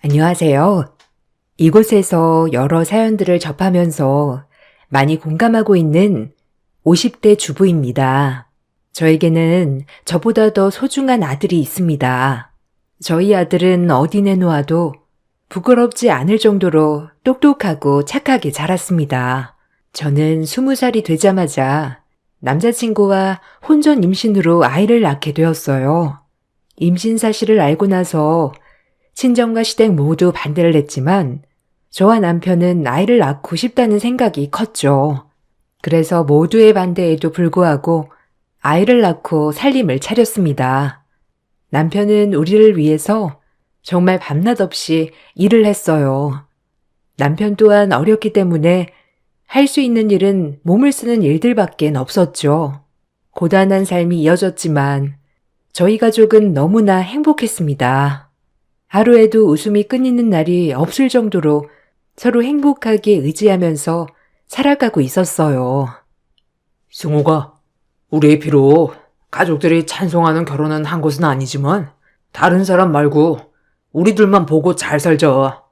안녕하세요. 이곳에서 여러 사연들을 접하면서 많이 공감하고 있는 50대 주부입니다. 저에게는 저보다 더 소중한 아들이 있습니다. 저희 아들은 어디 내놓아도 부끄럽지 않을 정도로 똑똑하고 착하게 자랐습니다. 저는 20살이 되자마자 남자친구와 혼전 임신으로 아이를 낳게 되었어요. 임신 사실을 알고 나서 친정과 시댁 모두 반대를 했지만 저와 남편은 아이를 낳고 싶다는 생각이 컸죠. 그래서 모두의 반대에도 불구하고 아이를 낳고 살림을 차렸습니다. 남편은 우리를 위해서 정말 밤낮 없이 일을 했어요. 남편 또한 어렸기 때문에 할 수 있는 일은 몸을 쓰는 일들밖엔 없었죠. 고단한 삶이 이어졌지만 저희 가족은 너무나 행복했습니다. 하루에도 웃음이 끊이는 날이 없을 정도로 서로 행복하게 의지하면서 살아가고 있었어요. 승호가, 우리 비록 가족들이 찬송하는 결혼은 한 것은 아니지만 다른 사람 말고 우리들만 보고 잘 살자.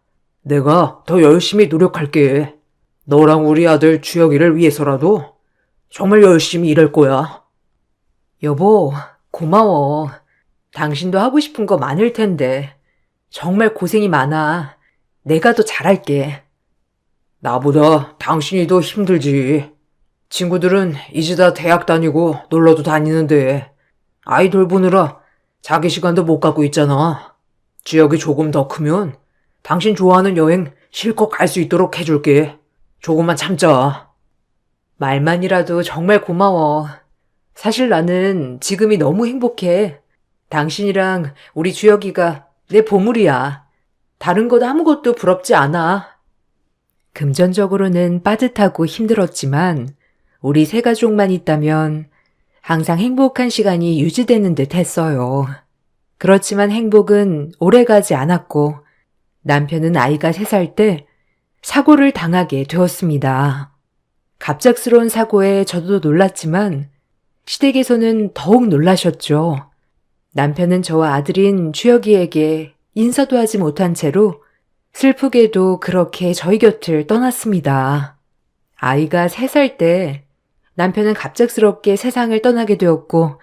내가 더 열심히 노력할게. 너랑 우리 아들 주혁이를 위해서라도 정말 열심히 일할 거야. 여보, 고마워. 당신도 하고 싶은 거 많을 텐데 정말 고생이 많아. 내가 더 잘할게. 나보다 당신이 더 힘들지. 친구들은 이제 다 대학 다니고 놀러도 다니는데 아이 돌보느라 자기 시간도 못 갖고 있잖아. 주혁이 조금 더 크면 당신 좋아하는 여행 실컷 갈 수 있도록 해줄게. 조금만 참자. 말만이라도 정말 고마워. 사실 나는 지금이 너무 행복해. 당신이랑 우리 주혁이가 내 보물이야. 다른 것 아무것도 부럽지 않아. 금전적으로는 빠듯하고 힘들었지만 우리 세 가족만 있다면 항상 행복한 시간이 유지되는 듯 했어요. 그렇지만 행복은 오래가지 않았고 남편은 아이가 3살 때 사고를 당하게 되었습니다. 갑작스러운 사고에 저도 놀랐지만 시댁에서는 더욱 놀라셨죠. 남편은 저와 아들인 주혁이에게 인사도 하지 못한 채로 슬프게도 그렇게 저희 곁을 떠났습니다. 아이가 3살 때 남편은 갑작스럽게 세상을 떠나게 되었고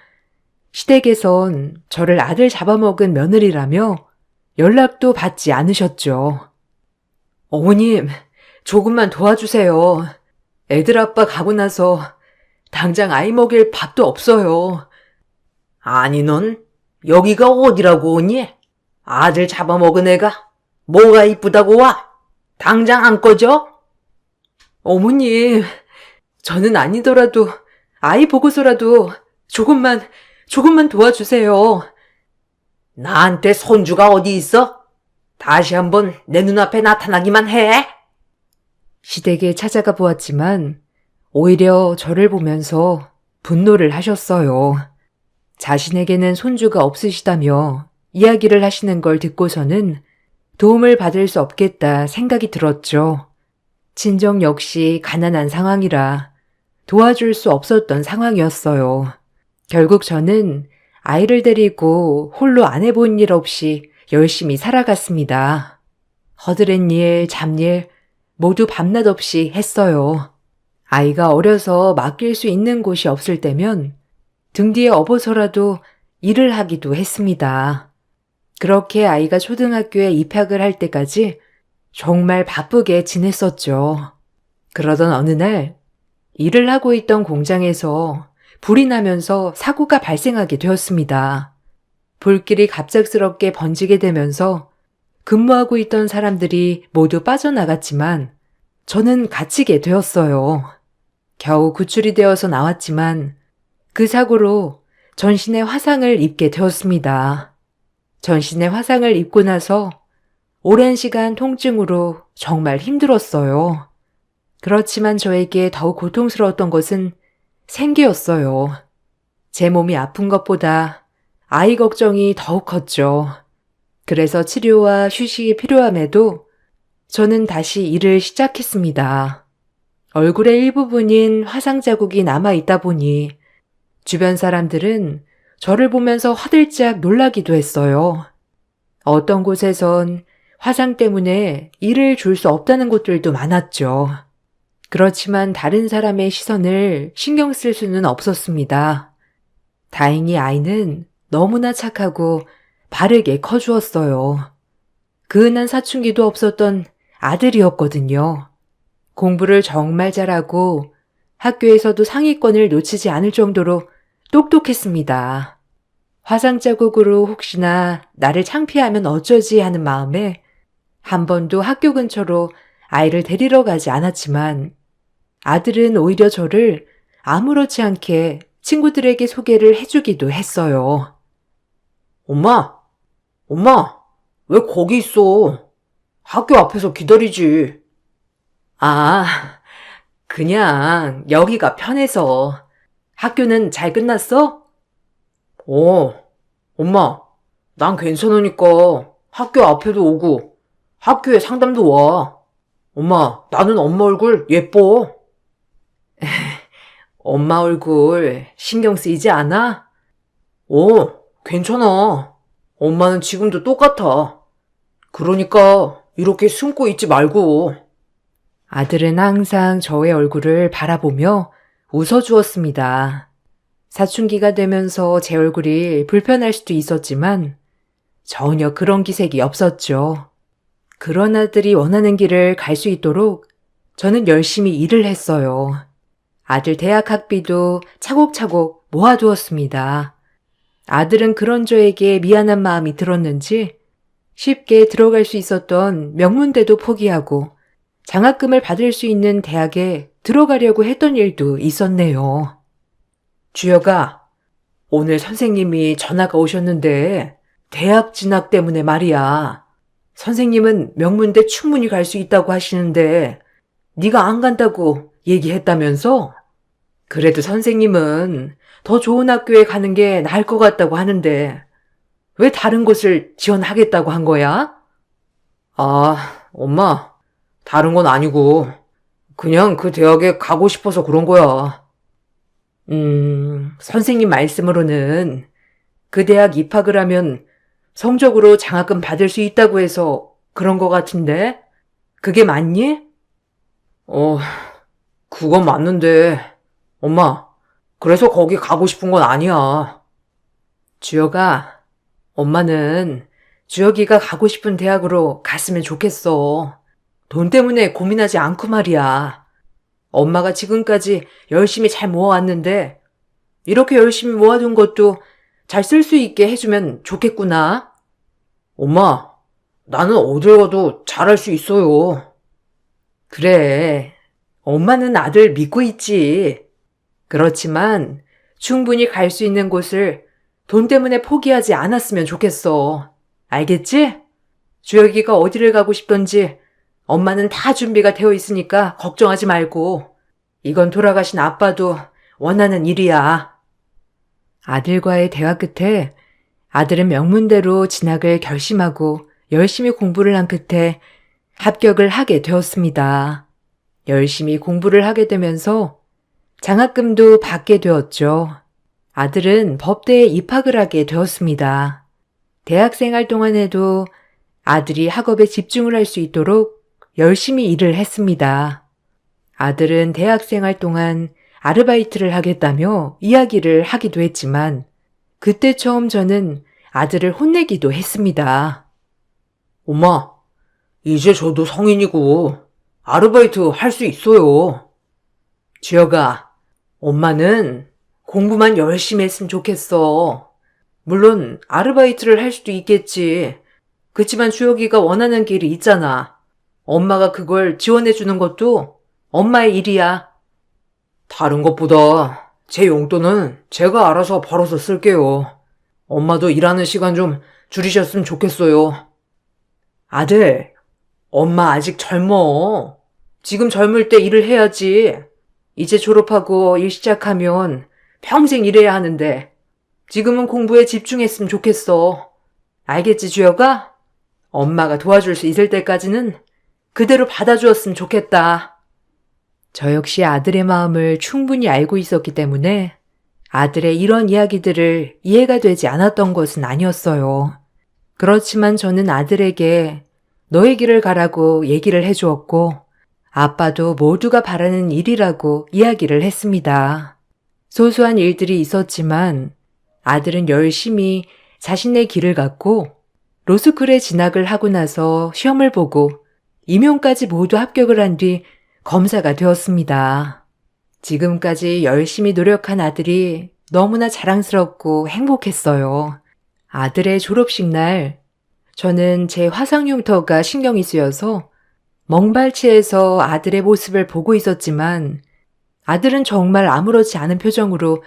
시댁에선 저를 아들 잡아먹은 며느리라며 연락도 받지 않으셨죠. 어머님, 조금만 도와주세요. 애들 아빠 가고 나서 당장 아이 먹일 밥도 없어요. 아니 넌 여기가 어디라고 오니? 아들 잡아먹은 애가 뭐가 이쁘다고 와? 당장 안 꺼져? 어머님, 저는 아니더라도 아이 보고서라도 조금만 도와주세요. 나한테 손주가 어디 있어? 다시 한번 내 눈앞에 나타나기만 해. 시댁에 찾아가 보았지만 오히려 저를 보면서 분노를 하셨어요. 자신에게는 손주가 없으시다며 이야기를 하시는 걸 듣고서는 도움을 받을 수 없겠다 생각이 들었죠. 친정 역시 가난한 상황이라 도와줄 수 없었던 상황이었어요. 결국 저는 아이를 데리고 홀로 안 해본 일 없이 열심히 살아갔습니다. 허드렛 일, 잡일 모두 밤낮 없이 했어요. 아이가 어려서 맡길 수 있는 곳이 없을 때면 등 뒤에 업어서라도 일을 하기도 했습니다. 그렇게 아이가 초등학교에 입학을 할 때까지 정말 바쁘게 지냈었죠. 그러던 어느 날 일을 하고 있던 공장에서 불이 나면서 사고가 발생하게 되었습니다. 불길이 갑작스럽게 번지게 되면서 근무하고 있던 사람들이 모두 빠져나갔지만 저는 갇히게 되었어요. 겨우 구출이 되어서 나왔지만 그 사고로 전신에 화상을 입게 되었습니다. 전신에 화상을 입고 나서 오랜 시간 통증으로 정말 힘들었어요. 그렇지만 저에게 더욱 고통스러웠던 것은 생계였어요. 제 몸이 아픈 것보다 아이 걱정이 더욱 컸죠. 그래서 치료와 휴식이 필요함에도 저는 다시 일을 시작했습니다. 얼굴의 일부분인 화상 자국이 남아있다 보니 주변 사람들은 저를 보면서 화들짝 놀라기도 했어요. 어떤 곳에선 화상 때문에 일을 줄 수 없다는 곳들도 많았죠. 그렇지만 다른 사람의 시선을 신경 쓸 수는 없었습니다. 다행히 아이는 너무나 착하고 바르게 커주었어요. 그은한 사춘기도 없었던 아들이었거든요. 공부를 정말 잘하고 학교에서도 상위권을 놓치지 않을 정도로 똑똑했습니다. 화상 자국으로 혹시나 나를 창피하면 어쩌지 하는 마음에 한 번도 학교 근처로 아이를 데리러 가지 않았지만 아들은 오히려 저를 아무렇지 않게 친구들에게 소개를 해주기도 했어요. 엄마, 왜 거기 있어? 학교 앞에서 기다리지. 아, 그냥 여기가 편해서. 학교는 잘 끝났어? 엄마, 난 괜찮으니까 학교 앞에도 오고 학교에 상담도 와. 엄마, 나는 엄마 얼굴 예뻐. 엄마 얼굴 신경 쓰이지 않아? 괜찮아. 엄마는 지금도 똑같아. 그러니까 이렇게 숨고 있지 말고. 아들은 항상 저의 얼굴을 바라보며 웃어주었습니다. 사춘기가 되면서 제 얼굴이 불편할 수도 있었지만 전혀 그런 기색이 없었죠. 그런 아들이 원하는 길을 갈 수 있도록 저는 열심히 일을 했어요. 아들 대학 학비도 차곡차곡 모아두었습니다. 아들은 그런 저에게 미안한 마음이 들었는지 쉽게 들어갈 수 있었던 명문대도 포기하고 장학금을 받을 수 있는 대학에 들어가려고 했던 일도 있었네요. 주혁아, 오늘 선생님이 전화가 오셨는데 대학 진학 때문에 말이야. 선생님은 명문대 충분히 갈 수 있다고 하시는데 네가 안 간다고 얘기했다면서? 그래도 선생님은 더 좋은 학교에 가는 게 나을 것 같다고 하는데 왜 다른 곳을 지원하겠다고 한 거야? 엄마, 다른 건 아니고 그냥 그 대학에 가고 싶어서 그런 거야. 선생님 말씀으로는 그 대학 입학을 하면 성적으로 장학금 받을 수 있다고 해서 그런 것 같은데 그게 맞니? 그건 맞는데 엄마, 그래서 거기 가고 싶은 건 아니야. 주혁아, 엄마는 주혁이가 가고 싶은 대학으로 갔으면 좋겠어. 돈 때문에 고민하지 않고 말이야. 엄마가 지금까지 열심히 잘 모아왔는데 이렇게 열심히 모아둔 것도 잘 쓸 수 있게 해주면 좋겠구나. 엄마, 나는 어딜 가도 잘할 수 있어요. 그래, 엄마는 아들 믿고 있지. 그렇지만 충분히 갈 수 있는 곳을 돈 때문에 포기하지 않았으면 좋겠어. 알겠지? 주혁이가 어디를 가고 싶던지 엄마는 다 준비가 되어 있으니까 걱정하지 말고. 이건 돌아가신 아빠도 원하는 일이야. 아들과의 대화 끝에 아들은 명문대로 진학을 결심하고 열심히 공부를 한 끝에 합격을 하게 되었습니다. 열심히 공부를 하게 되면서 장학금도 받게 되었죠. 아들은 법대에 입학을 하게 되었습니다. 대학생활 동안에도 아들이 학업에 집중을 할 수 있도록 열심히 일을 했습니다. 아들은 대학생활 동안 아르바이트를 하겠다며 이야기를 하기도 했지만 그때 처음 저는 아들을 혼내기도 했습니다. 엄마, 이제 저도 성인이고 아르바이트 할 수 있어요. 주혁아, 엄마는 공부만 열심히 했으면 좋겠어. 물론 아르바이트를 할 수도 있겠지. 그치만 주혁이가 원하는 길이 있잖아. 엄마가 그걸 지원해주는 것도 엄마의 일이야. 다른 것보다 제 용돈은 제가 알아서 벌어서 쓸게요. 엄마도 일하는 시간 좀 줄이셨으면 좋겠어요. 아들, 엄마 아직 젊어. 지금 젊을 때 일을 해야지. 이제 졸업하고 일 시작하면 평생 일해야 하는데 지금은 공부에 집중했으면 좋겠어. 알겠지, 주혁아? 엄마가 도와줄 수 있을 때까지는 그대로 받아주었으면 좋겠다. 저 역시 아들의 마음을 충분히 알고 있었기 때문에 아들의 이런 이야기들을 이해가 되지 않았던 것은 아니었어요. 그렇지만 저는 아들에게 너의 길을 가라고 얘기를 해주었고, 아빠도 모두가 바라는 일이라고 이야기를 했습니다. 소소한 일들이 있었지만 아들은 열심히 자신의 길을 갔고 로스쿨에 진학을 하고 나서 시험을 보고 임용까지 모두 합격을 한 뒤 검사가 되었습니다. 지금까지 열심히 노력한 아들이 너무나 자랑스럽고 행복했어요. 아들의 졸업식 날 저는 제 화상 흉터가 신경이 쓰여서 멍발치에서 아들의 모습을 보고 있었지만 아들은 정말 아무렇지 않은 표정으로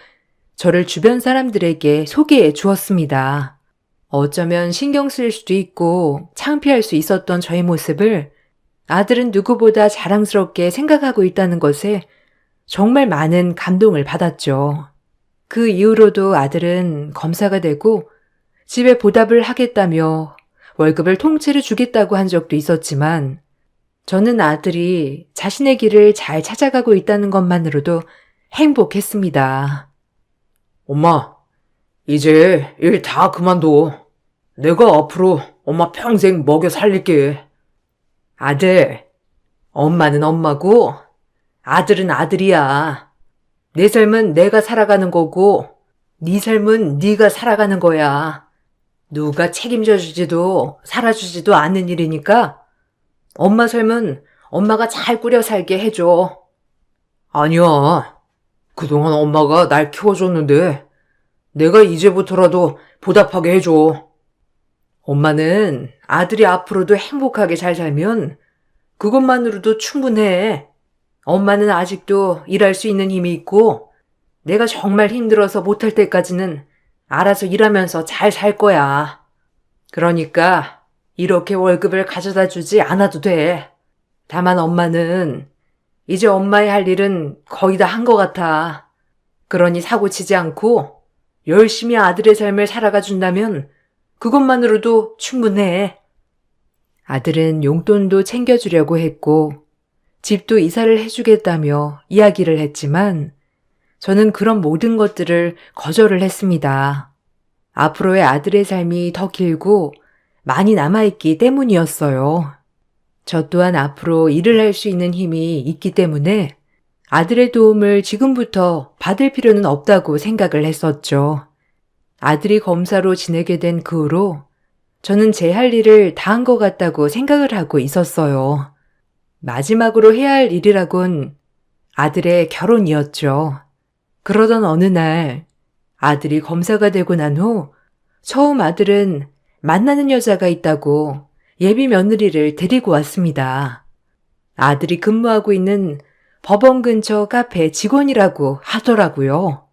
저를 주변 사람들에게 소개해 주었습니다. 어쩌면 신경 쓰일 수도 있고 창피할 수 있었던 저의 모습을 아들은 누구보다 자랑스럽게 생각하고 있다는 것에 정말 많은 감동을 받았죠. 그 이후로도 아들은 검사가 되고 집에 보답을 하겠다며 월급을 통째로 주겠다고 한 적도 있었지만 저는 아들이 자신의 길을 잘 찾아가고 있다는 것만으로도 행복했습니다. 엄마, 이제 일 다 그만둬. 내가 앞으로 엄마 평생 먹여 살릴게. 아들, 엄마는 엄마고 아들은 아들이야. 내 삶은 내가 살아가는 거고 네 삶은 네가 살아가는 거야. 누가 책임져 주지도 살아주지도 않는 일이니까 엄마 삶은 엄마가 잘 꾸려 살게 해줘. 아니야. 그동안 엄마가 날 키워줬는데 내가 이제부터라도 보답하게 해줘. 엄마는 아들이 앞으로도 행복하게 잘 살면 그것만으로도 충분해. 엄마는 아직도 일할 수 있는 힘이 있고 내가 정말 힘들어서 못할 때까지는 알아서 일하면서 잘 살 거야. 그러니까 이렇게 월급을 가져다 주지 않아도 돼. 다만 엄마는 이제 엄마의 할 일은 거의 다 한 것 같아. 그러니 사고치지 않고 열심히 아들의 삶을 살아가 준다면 그것만으로도 충분해. 아들은 용돈도 챙겨주려고 했고 집도 이사를 해주겠다며 이야기를 했지만 저는 그런 모든 것들을 거절을 했습니다. 앞으로의 아들의 삶이 더 길고 많이 남아있기 때문이었어요. 저 또한 앞으로 일을 할 수 있는 힘이 있기 때문에 아들의 도움을 지금부터 받을 필요는 없다고 생각을 했었죠. 아들이 검사로 지내게 된 그 후로 저는 제 할 일을 다 한 것 같다고 생각을 하고 있었어요. 마지막으로 해야 할 일이라곤 아들의 결혼이었죠. 그러던 어느 날 아들이 검사가 되고 난 후 처음 아들은 만나는 여자가 있다고 예비 며느리를 데리고 왔습니다. 아들이 근무하고 있는 법원 근처 카페 직원이라고 하더라고요.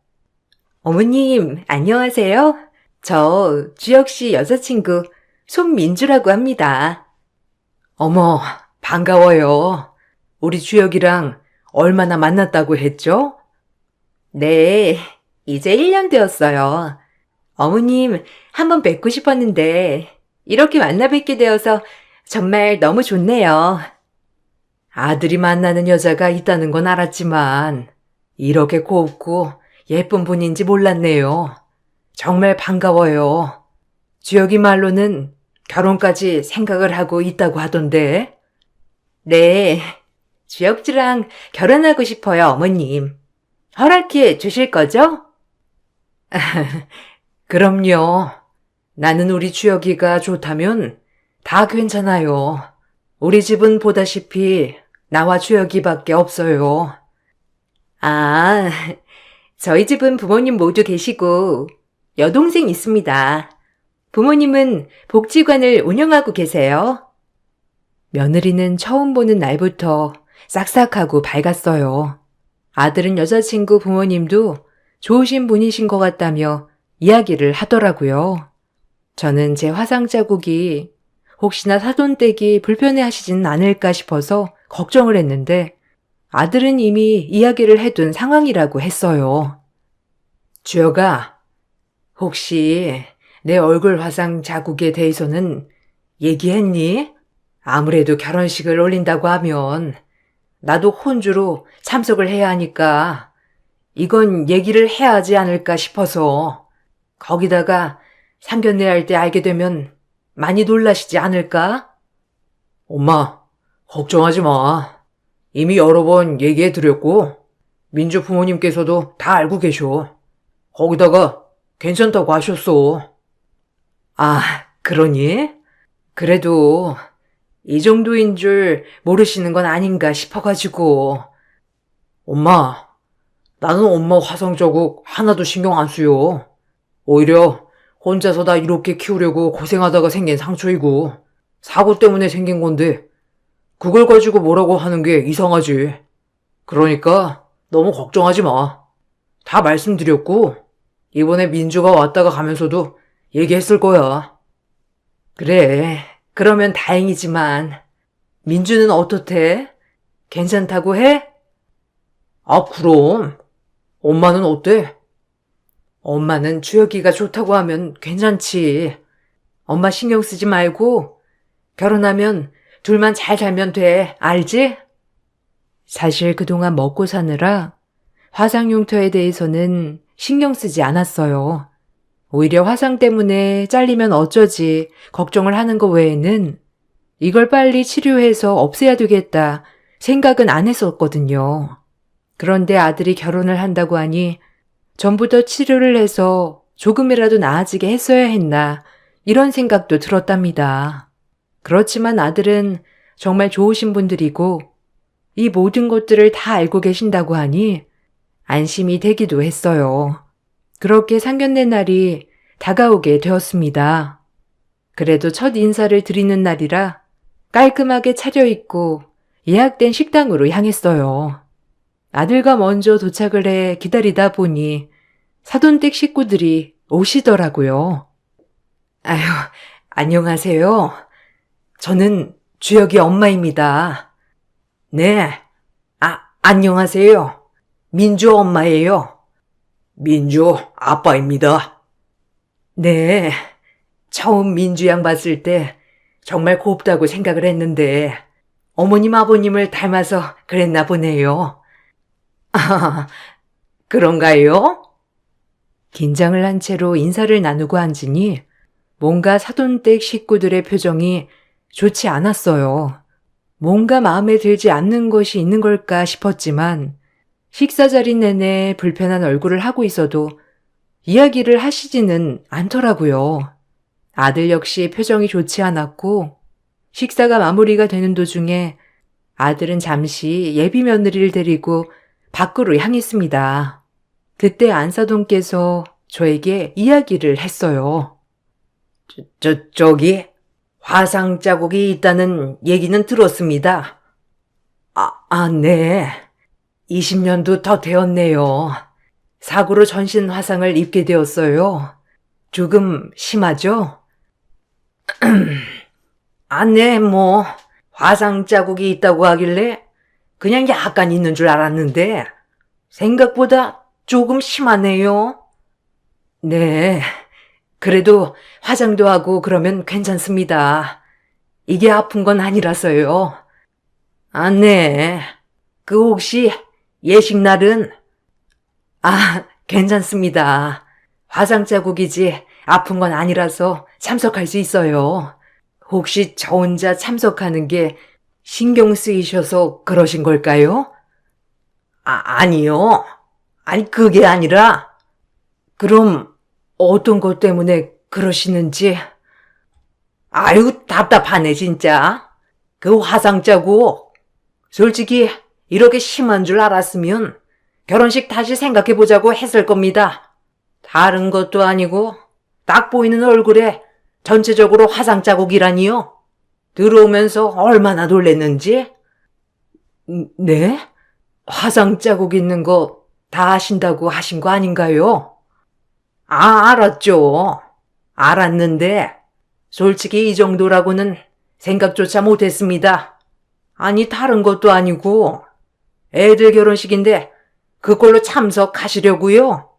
어머님, 안녕하세요. 저 주혁씨 여자친구 손민주라고 합니다. 어머, 반가워요. 우리 주혁이랑 얼마나 만났다고 했죠? 네, 이제 1년 되었어요. 어머님, 한번 뵙고 싶었는데 이렇게 만나 뵙게 되어서 정말 너무 좋네요. 아들이 만나는 여자가 있다는 건 알았지만 이렇게 곱고 예쁜 분인지 몰랐네요. 정말 반가워요. 주혁이 말로는 결혼까지 생각을 하고 있다고 하던데. 네, 주혁씨랑 결혼하고 싶어요, 어머님. 허락해 주실 거죠? 그럼요. 나는 우리 주혁이가 좋다면 다 괜찮아요. 우리 집은 보다시피 나와 주혁이밖에 없어요. 아, 저희 집은 부모님 모두 계시고 여동생 있습니다. 부모님은 복지관을 운영하고 계세요. 며느리는 처음 보는 날부터 싹싹하고 밝았어요. 아들은 여자친구 부모님도 좋으신 분이신 것 같다며 이야기를 하더라고요. 저는 제 화상 자국이 혹시나 사돈 댁이 불편해 하시진 않을까 싶어서 걱정을 했는데 아들은 이미 이야기를 해둔 상황이라고 했어요. 주혁아, 혹시 내 얼굴 화상 자국에 대해서는 얘기했니? 아무래도 결혼식을 올린다고 하면 나도 혼주로 참석을 해야 하니까 이건 얘기를 해야 하지 않을까 싶어서 거기다가 상견례 할 때 알게 되면 많이 놀라시지 않을까? 엄마, 걱정하지 마. 이미 여러 번 얘기해 드렸고, 민주 부모님께서도 다 알고 계셔. 거기다가 괜찮다고 하셨어. 아, 그러니? 그래도 이 정도인 줄 모르시는 건 아닌가 싶어가지고. 엄마, 나는 엄마 화상자국 하나도 신경 안 쓰여. 오히려 혼자서 나 이렇게 키우려고 고생하다가 생긴 상처이고, 사고 때문에 생긴 건데, 그걸 가지고 뭐라고 하는 게 이상하지. 그러니까 너무 걱정하지 마. 다 말씀드렸고, 이번에 민주가 왔다가 가면서도 얘기했을 거야. 그래, 그러면 다행이지만, 민주는 어떻대? 괜찮다고 해? 아, 그럼. 엄마는 어때? 엄마는 주혁이가 좋다고 하면 괜찮지. 엄마 신경 쓰지 말고, 결혼하면 둘만 잘 살면 돼, 알지? 사실 그동안 먹고 사느라 화상 흉터에 대해서는 신경 쓰지 않았어요. 오히려 화상 때문에 잘리면 어쩌지 걱정을 하는 것 외에는 이걸 빨리 치료해서 없애야 되겠다 생각은 안 했었거든요. 그런데 아들이 결혼을 한다고 하니 전부터 치료를 해서 조금이라도 나아지게 했어야 했나 이런 생각도 들었답니다. 그렇지만 아들은 정말 좋으신 분들이고 이 모든 것들을 다 알고 계신다고 하니 안심이 되기도 했어요. 그렇게 상견례 날이 다가오게 되었습니다. 그래도 첫 인사를 드리는 날이라 깔끔하게 차려입고 예약된 식당으로 향했어요. 아들과 먼저 도착을 해 기다리다 보니 사돈댁 식구들이 오시더라고요. 아유, 안녕하세요. 저는 주혁이 엄마입니다. 네, 안녕하세요. 민주 엄마예요. 민주 아빠입니다. 네, 처음 민주 양 봤을 때 정말 곱다고 생각을 했는데 어머님 아버님을 닮아서 그랬나 보네요. 아, 그런가요? 긴장을 한 채로 인사를 나누고 앉으니 뭔가 사돈댁 식구들의 표정이 좋지 않았어요. 뭔가 마음에 들지 않는 것이 있는 걸까 싶었지만 식사 자리 내내 불편한 얼굴을 하고 있어도 이야기를 하시지는 않더라고요. 아들 역시 표정이 좋지 않았고 식사가 마무리가 되는 도중에 아들은 잠시 예비 며느리를 데리고 밖으로 향했습니다. 그때 안사돈께서 저에게 이야기를 했어요. 저기, 화상 자국이 있다는 얘기는 들었습니다. 네. 20년도 더 되었네요. 사고로 전신 화상을 입게 되었어요. 조금 심하죠? 네, 화상 자국이 있다고 하길래 그냥 약간 있는 줄 알았는데, 생각보다 조금 심하네요. 네. 그래도 화장도 하고 그러면 괜찮습니다. 이게 아픈 건 아니라서요. 네. 그 혹시 예식날은? 괜찮습니다. 화상 자국이지 아픈 건 아니라서 참석할 수 있어요. 혹시 저 혼자 참석하는 게 신경 쓰이셔서 그러신 걸까요? 아니요. 아니, 그게 아니라. 그럼 어떤 것 때문에 그러시는지? 아유, 답답하네, 진짜. 그 화상 자국. 솔직히 이렇게 심한 줄 알았으면 결혼식 다시 생각해보자고 했을 겁니다. 다른 것도 아니고 딱 보이는 얼굴에 전체적으로 화상 자국이라니요. 들어오면서 얼마나 놀랬는지. 네? 화상 자국 있는 거 다 아신다고 하신 거 아닌가요? 알았죠. 알았는데 솔직히 이 정도라고는 생각조차 못했습니다. 아니, 다른 것도 아니고 애들 결혼식인데 그걸로 참석하시려고요?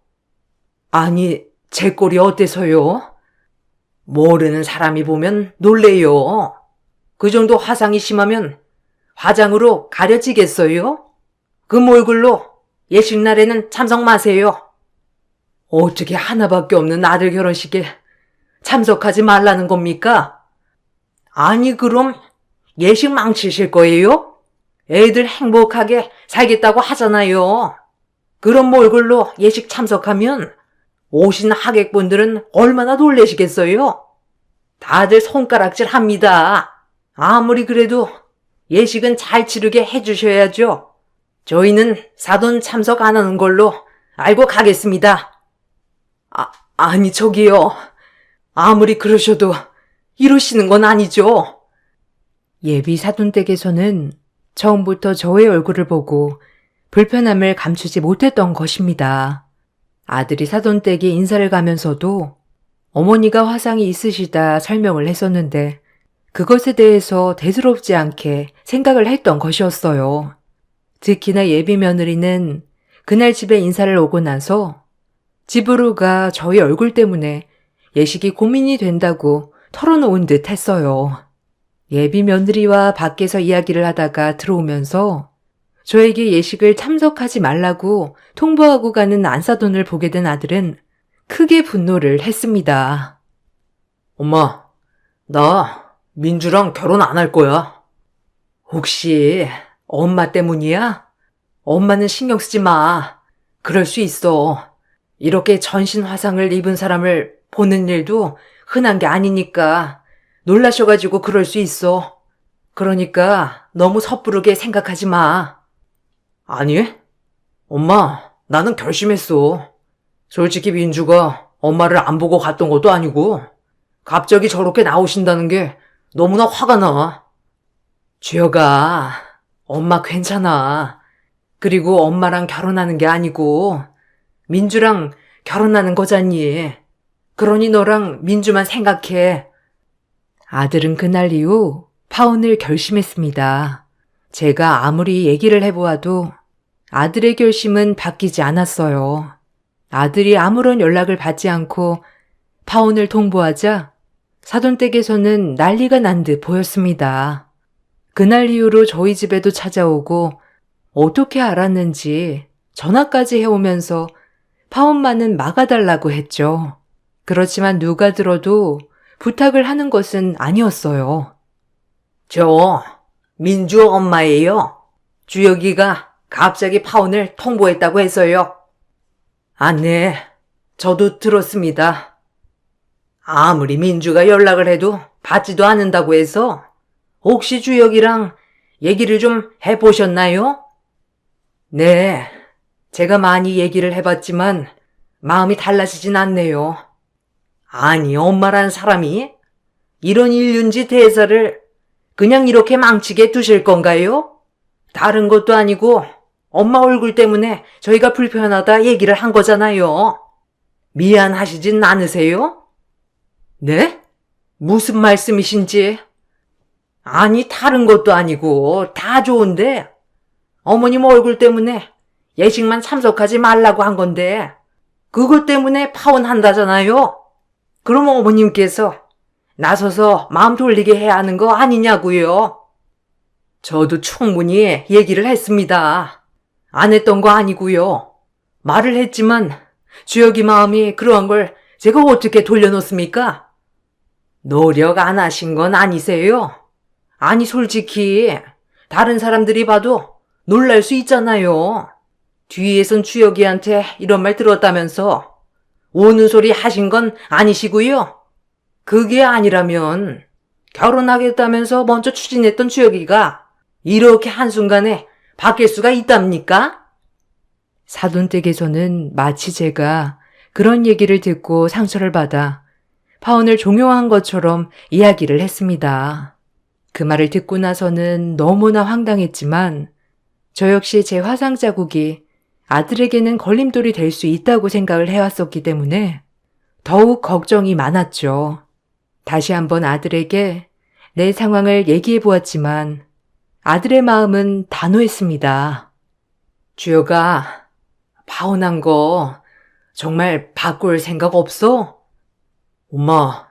아니, 제 꼴이 어때서요? 모르는 사람이 보면 놀래요. 그 정도 화상이 심하면 화장으로 가려지겠어요? 그 얼굴로 예식날에는 참석 마세요. 어떻게 하나밖에 없는 아들 결혼식에 참석하지 말라는 겁니까? 아니, 그럼 예식 망치실 거예요? 애들 행복하게 살겠다고 하잖아요. 그런 몰골로 예식 참석하면 오신 하객분들은 얼마나 놀라시겠어요? 다들 손가락질 합니다. 아무리 그래도 예식은 잘 치르게 해주셔야죠. 저희는 사돈 참석 안 하는 걸로 알고 가겠습니다. 아니 저기요. 아무리 그러셔도 이러시는 건 아니죠. 예비 사돈댁에서는 처음부터 저의 얼굴을 보고 불편함을 감추지 못했던 것입니다. 아들이 사돈댁에 인사를 가면서도 어머니가 화상이 있으시다 설명을 했었는데 그것에 대해서 대수롭지 않게 생각을 했던 것이었어요. 특히나 예비 며느리는 그날 집에 인사를 오고 나서 집으로 가 저희 얼굴 때문에 예식이 고민이 된다고 털어놓은 듯 했어요. 예비 며느리와 밖에서 이야기를 하다가 들어오면서 저에게 예식을 참석하지 말라고 통보하고 가는 안사돈을 보게 된 아들은 크게 분노를 했습니다. 엄마, 나 민주랑 결혼 안 할 거야. 혹시 엄마 때문이야? 엄마는 신경 쓰지 마. 그럴 수 있어. 이렇게 전신 화상을 입은 사람을 보는 일도 흔한 게 아니니까 놀라셔가지고 그럴 수 있어. 그러니까 너무 섣부르게 생각하지 마. 아니, 엄마, 나는 결심했어. 솔직히 민주가 엄마를 안 보고 갔던 것도 아니고 갑자기 저렇게 나오신다는 게 너무나 화가 나. 주혁아, 엄마 괜찮아. 그리고 엄마랑 결혼하는 게 아니고 민주랑 결혼하는 거잖니. 그러니 너랑 민주만 생각해. 아들은 그날 이후 파혼을 결심했습니다. 제가 아무리 얘기를 해보아도 아들의 결심은 바뀌지 않았어요. 아들이 아무런 연락을 받지 않고 파혼을 통보하자 사돈댁에서는 난리가 난 듯 보였습니다. 그날 이후로 저희 집에도 찾아오고 어떻게 알았는지 전화까지 해오면서 파혼만은 막아달라고 했죠. 그렇지만 누가 들어도 부탁을 하는 것은 아니었어요. 저 민주 엄마예요. 주혁이가 갑자기 파혼을 통보했다고 해서요. 네, 저도 들었습니다. 아무리 민주가 연락을 해도 받지도 않는다고 해서 혹시 주혁이랑 얘기를 좀 해보셨나요? 네, 제가 많이 얘기를 해봤지만 마음이 달라지진 않네요. 아니, 엄마란 사람이 이런 일륜지 대사를 그냥 이렇게 망치게 두실 건가요? 다른 것도 아니고 엄마 얼굴 때문에 저희가 불편하다 얘기를 한 거잖아요. 미안하시진 않으세요? 네? 무슨 말씀이신지? 아니, 다른 것도 아니고 다 좋은데 어머님 얼굴 때문에 예식만 참석하지 말라고 한 건데 그것 때문에 파혼한다잖아요. 그럼 어머님께서 나서서 마음 돌리게 해야 하는 거 아니냐고요. 저도 충분히 얘기를 했습니다. 안 했던 거 아니고요. 말을 했지만 주혁이 마음이 그러한 걸 제가 어떻게 돌려놓습니까? 노력 안 하신 건 아니세요? 아니 솔직히 다른 사람들이 봐도 놀랄 수 있잖아요. 뒤에선 주혁이한테 이런 말 들었다면서 우는 소리 하신 건 아니시고요. 그게 아니라면 결혼하겠다면서 먼저 추진했던 주혁이가 이렇게 한순간에 바뀔 수가 있답니까? 사돈댁에서는 마치 제가 그런 얘기를 듣고 상처를 받아 파혼을 종용한 것처럼 이야기를 했습니다. 그 말을 듣고 나서는 너무나 황당했지만 저 역시 제 화상 자국이 아들에게는 걸림돌이 될 수 있다고 생각을 해왔었기 때문에 더욱 걱정이 많았죠. 다시 한번 아들에게 내 상황을 얘기해 보았지만 아들의 마음은 단호했습니다. 주혁아, 파혼한 거 정말 바꿀 생각 없어? 엄마,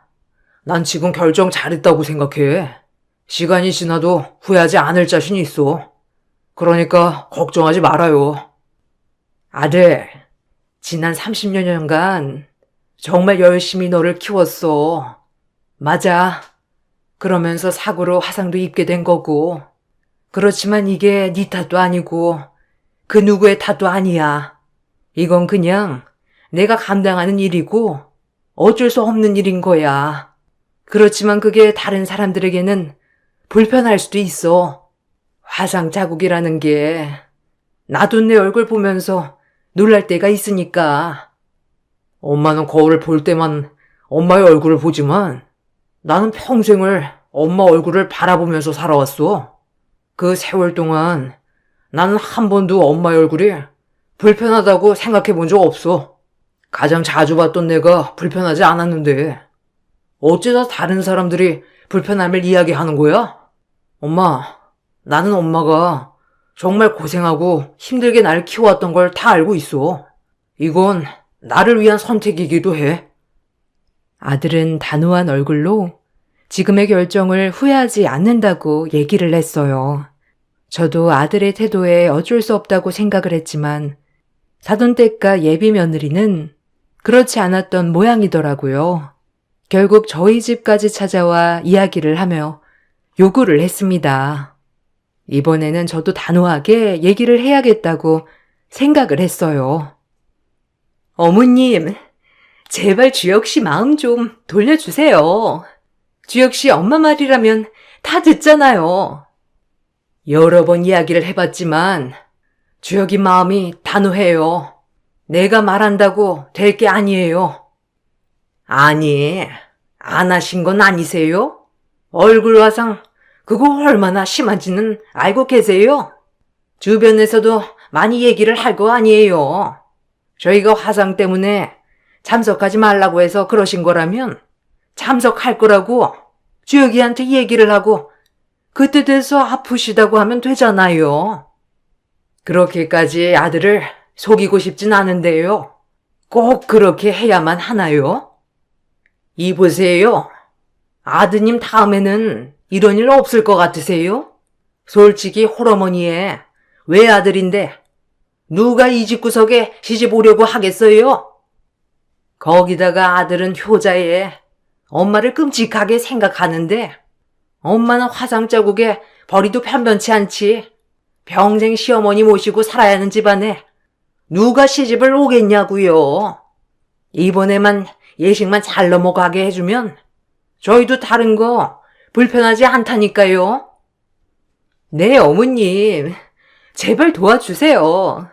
난 지금 결정 잘했다고 생각해. 시간이 지나도 후회하지 않을 자신이 있어. 그러니까 걱정하지 말아요. 아들, 지난 30여 년간 정말 열심히 너를 키웠어. 맞아. 그러면서 사고로 화상도 입게 된 거고. 그렇지만 이게 네 탓도 아니고 그 누구의 탓도 아니야. 이건 그냥 내가 감당하는 일이고 어쩔 수 없는 일인 거야. 그렇지만 그게 다른 사람들에게는 불편할 수도 있어. 화상 자국이라는 게 나도 내 얼굴 보면서 놀랄 때가 있으니까. 엄마는 거울을 볼 때만 엄마의 얼굴을 보지만 나는 평생을 엄마 얼굴을 바라보면서 살아왔어. 그 세월 동안 나는 한 번도 엄마의 얼굴이 불편하다고 생각해 본 적 없어. 가장 자주 봤던 내가 불편하지 않았는데 어째서 다른 사람들이 불편함을 이야기하는 거야? 엄마, 나는 엄마가 정말 고생하고 힘들게 날 키워왔던 걸 다 알고 있어. 이건 나를 위한 선택이기도 해. 아들은 단호한 얼굴로 지금의 결정을 후회하지 않는다고 얘기를 했어요. 저도 아들의 태도에 어쩔 수 없다고 생각을 했지만 사돈댁과 예비 며느리는 그렇지 않았던 모양이더라고요. 결국 저희 집까지 찾아와 이야기를 하며 요구를 했습니다. 이번에는 저도 단호하게 얘기를 해야겠다고 생각을 했어요. 어머님, 제발 주혁 씨 마음 좀 돌려주세요. 주혁 씨 엄마 말이라면 다 듣잖아요. 여러 번 이야기를 해봤지만 주혁이 마음이 단호해요. 내가 말한다고 될 게 아니에요. 아니, 안 하신 건 아니세요? 얼굴 화상 그거 얼마나 심한지는 알고 계세요? 주변에서도 많이 얘기를 할 거 아니에요. 저희가 화상 때문에 참석하지 말라고 해서 그러신 거라면 참석할 거라고 주혁이한테 얘기를 하고 그때 돼서 아프시다고 하면 되잖아요. 그렇게까지 아들을 속이고 싶진 않은데요. 꼭 그렇게 해야만 하나요? 이보세요. 아드님 다음에는 이런 일 없을 것 같으세요? 솔직히 홀어머니의 외아들인데 누가 이 집구석에 시집 오려고 하겠어요? 거기다가 아들은 효자에 엄마를 끔찍하게 생각하는데 엄마는 화상 자국에 벌이도 편변치 않지. 평생 시어머니 모시고 살아야 하는 집안에 누가 시집을 오겠냐고요. 이번에만 예식만 잘 넘어가게 해주면 저희도 다른 거 불편하지 않다니까요. 네, 어머님. 제발 도와주세요.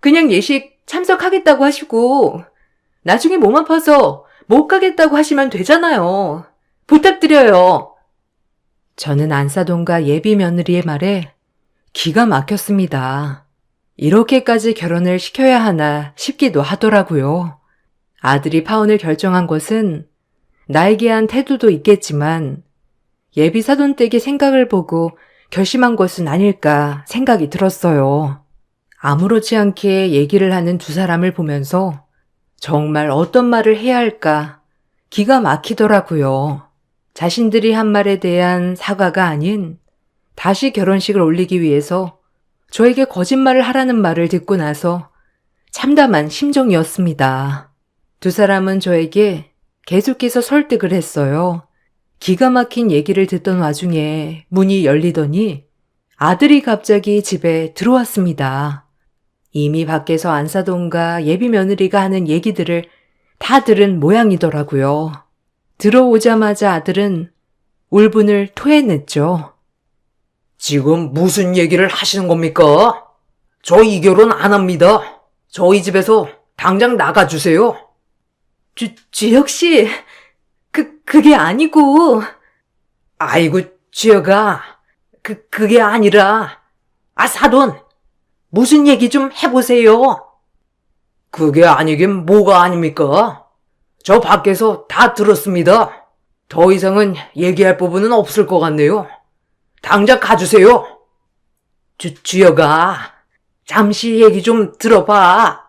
그냥 예식 참석하겠다고 하시고 나중에 몸 아파서 못 가겠다고 하시면 되잖아요. 부탁드려요. 저는 안사돈과 예비 며느리의 말에 기가 막혔습니다. 이렇게까지 결혼을 시켜야 하나 싶기도 하더라고요. 아들이 파혼을 결정한 것은 나에게 한 태도도 있겠지만 예비 사돈댁의 생각을 보고 결심한 것은 아닐까 생각이 들었어요. 아무렇지 않게 얘기를 하는 두 사람을 보면서 정말 어떤 말을 해야 할까 기가 막히더라고요. 자신들이 한 말에 대한 사과가 아닌 다시 결혼식을 올리기 위해서 저에게 거짓말을 하라는 말을 듣고 나서 참담한 심정이었습니다. 두 사람은 저에게 계속해서 설득을 했어요. 기가 막힌 얘기를 듣던 와중에 문이 열리더니 아들이 갑자기 집에 들어왔습니다. 이미 밖에서 안사돈과 예비 며느리가 하는 얘기들을 다 들은 모양이더라고요. 들어오자마자 아들은 울분을 토해냈죠. 지금 무슨 얘기를 하시는 겁니까? 저 이 결혼 안 합니다. 저희 집에서 당장 나가주세요. 주혁 씨, 그게 아니고. 아이고, 지혁아. 그게 아니라. 사돈. 무슨 얘기 좀 해보세요. 그게 아니긴 뭐가 아닙니까? 저 밖에서 다 들었습니다. 더 이상은 얘기할 부분은 없을 것 같네요. 당장 가주세요. 주혁아, 잠시 얘기 좀 들어봐.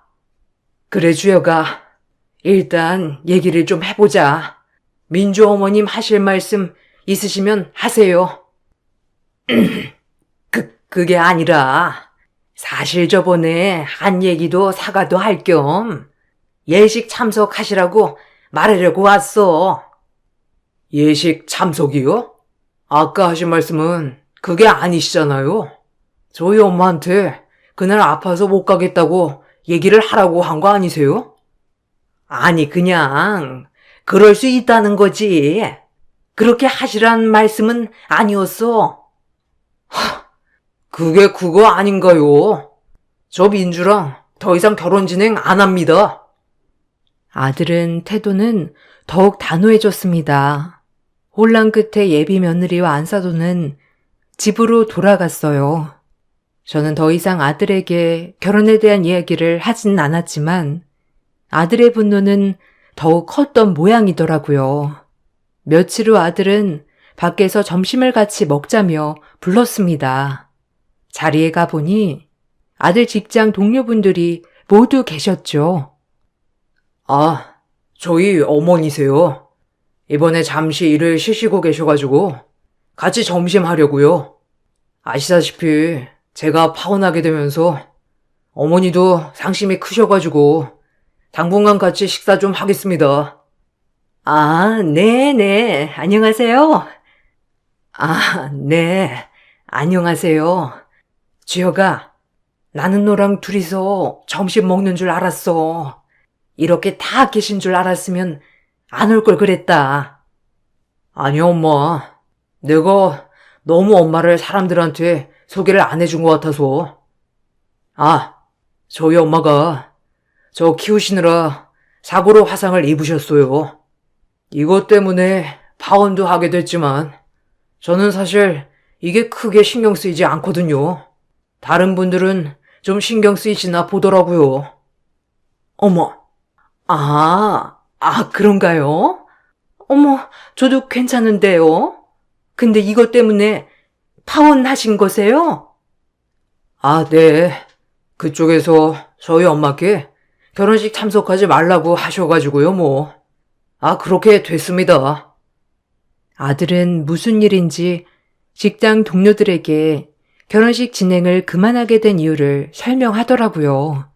그래, 주혁아. 일단 얘기를 좀 해보자. 민주 어머님 하실 말씀 있으시면 하세요. 그게 아니라 사실 저번에 한 얘기도 사과도 할 겸 예식 참석하시라고 말하려고 왔어. 예식 참석이요? 아까 하신 말씀은 그게 아니시잖아요. 저희 엄마한테 그날 아파서 못 가겠다고 얘기를 하라고 한 거 아니세요? 아니, 그냥, 그럴 수 있다는 거지. 그렇게 하시란 말씀은 아니었어. 그게 그거 아닌가요? 저 민주랑 더 이상 결혼 진행 안 합니다. 아들은 태도는 더욱 단호해졌습니다. 혼란 끝에 예비 며느리와 안사도는 집으로 돌아갔어요. 저는 더 이상 아들에게 결혼에 대한 이야기를 하진 않았지만 아들의 분노는 더욱 컸던 모양이더라고요. 며칠 후 아들은 밖에서 점심을 같이 먹자며 불렀습니다. 자리에 가보니 아들 직장 동료분들이 모두 계셨죠. 아, 저희 어머니세요. 이번에 잠시 일을 쉬시고 계셔가지고 같이 점심 하려고요. 아시다시피 제가 파혼하게 되면서 어머니도 상심이 크셔가지고 당분간 같이 식사 좀 하겠습니다. 아, 네네. 안녕하세요. 아, 네. 안녕하세요. 주혁아, 나는 너랑 둘이서 점심 먹는 줄 알았어. 이렇게 다 계신 줄 알았으면 안 올 걸 그랬다. 아니 엄마, 내가 너무 엄마를 사람들한테 소개를 안 해준 것 같아서. 아, 저희 엄마가 저 키우시느라 사고로 화상을 입으셨어요. 이것 때문에 파혼도 하게 됐지만 저는 사실 이게 크게 신경 쓰이지 않거든요. 다른 분들은 좀 신경 쓰이시나 보더라고요. 어머, 그런가요? 어머, 저도 괜찮은데요. 근데 이것 때문에 파혼하신 거세요? 아, 네. 그쪽에서 저희 엄마께 결혼식 참석하지 말라고 하셔가지고요, 뭐. 아, 그렇게 됐습니다. 아들은 무슨 일인지 직장 동료들에게 결혼식 진행을 그만하게 된 이유를 설명하더라고요.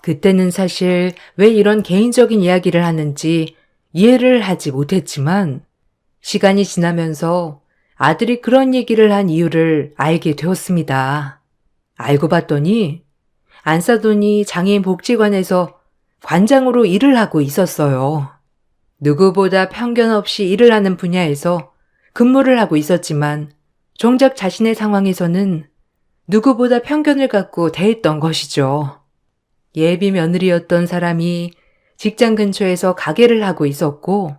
그때는 사실 왜 이런 개인적인 이야기를 하는지 이해를 하지 못했지만 시간이 지나면서 아들이 그런 얘기를 한 이유를 알게 되었습니다. 알고 봤더니 안사돈이 장애인 복지관에서 관장으로 일을 하고 있었어요. 누구보다 편견 없이 일을 하는 분야에서 근무를 하고 있었지만 정작 자신의 상황에서는 누구보다 편견을 갖고 대했던 것이죠. 예비 며느리였던 사람이 직장 근처에서 가게를 하고 있었고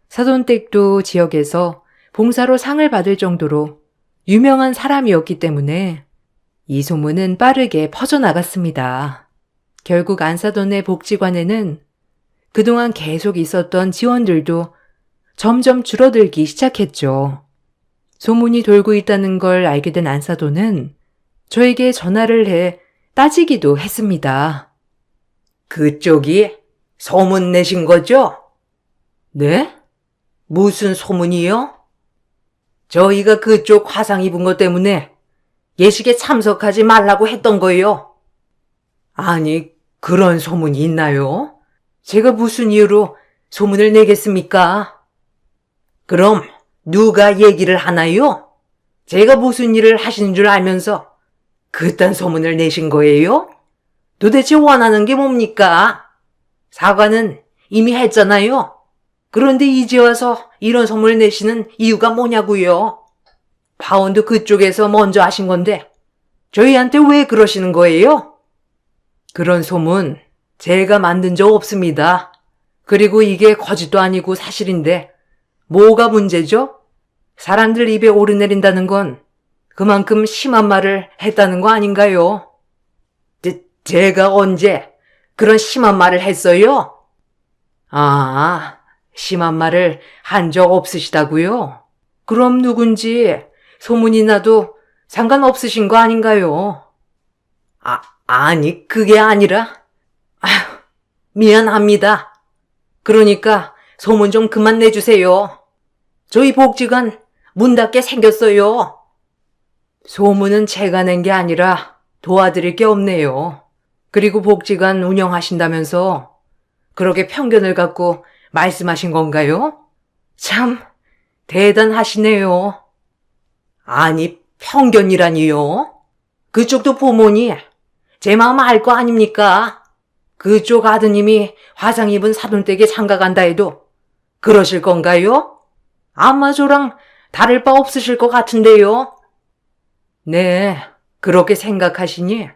사돈댁도 지역에서 봉사로 상을 받을 정도로 유명한 사람이었기 때문에 이 소문은 빠르게 퍼져나갔습니다. 결국 안사돈의 복지관에는 그동안 계속 있었던 지원들도 점점 줄어들기 시작했죠. 소문이 돌고 있다는 걸 알게 된 안사돈은 저에게 전화를 해 따지기도 했습니다. 그쪽이 소문 내신 거죠? 네? 무슨 소문이요? 저희가 그쪽 화상 입은 것 때문에 예식에 참석하지 말라고 했던 거예요. 아니, 그런 소문이 있나요? 제가 무슨 이유로 소문을 내겠습니까? 그럼 누가 얘기를 하나요? 제가 무슨 일을 하시는 줄 알면서 그딴 소문을 내신 거예요? 도대체 원하는 게 뭡니까? 사과는 이미 했잖아요. 그런데 이제 와서 이런 소문을 내시는 이유가 뭐냐고요? 파혼도 그쪽에서 먼저 하신 건데 저희한테 왜 그러시는 거예요? 그런 소문 제가 만든 적 없습니다. 그리고 이게 거짓도 아니고 사실인데 뭐가 문제죠? 사람들 입에 오르내린다는 건 그만큼 심한 말을 했다는 거 아닌가요? 제가 언제 그런 심한 말을 했어요? 아, 심한 말을 한 적 없으시다고요? 그럼 누군지 소문이 나도 상관없으신 거 아닌가요? 아니, 그게 아니라, 아휴, 미안합니다. 그러니까 소문 좀 그만 내주세요. 저희 복지관 문 닫게 생겼어요. 소문은 제가 낸 게 아니라 도와드릴 게 없네요. 그리고 복지관 운영하신다면서 그렇게 편견을 갖고 말씀하신 건가요? 참 대단하시네요. 아니, 편견이라니요? 그쪽도 부모니 제 마음 알 거 아닙니까? 그쪽 아드님이 화상 입은 사돈댁에 장가 간다 해도 그러실 건가요? 아마 저랑 다를 바 없으실 것 같은데요? 네, 그렇게 생각하시니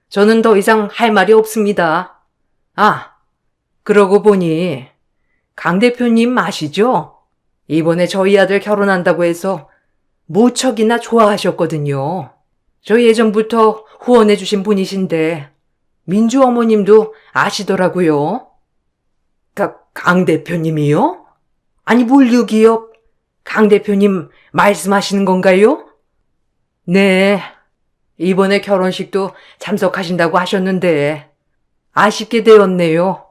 저는 더 이상 할 말이 없습니다. 아, 그러고 보니 강 대표님 아시죠? 이번에 저희 아들 결혼한다고 해서 무척이나 좋아하셨거든요. 저 예전부터 후원해 주신 분이신데 민주 어머님도 아시더라고요. 강 대표님이요? 아니 물류기업 강 대표님 말씀하시는 건가요? 네, 이번에 결혼식도 참석하신다고 하셨는데 아쉽게 되었네요.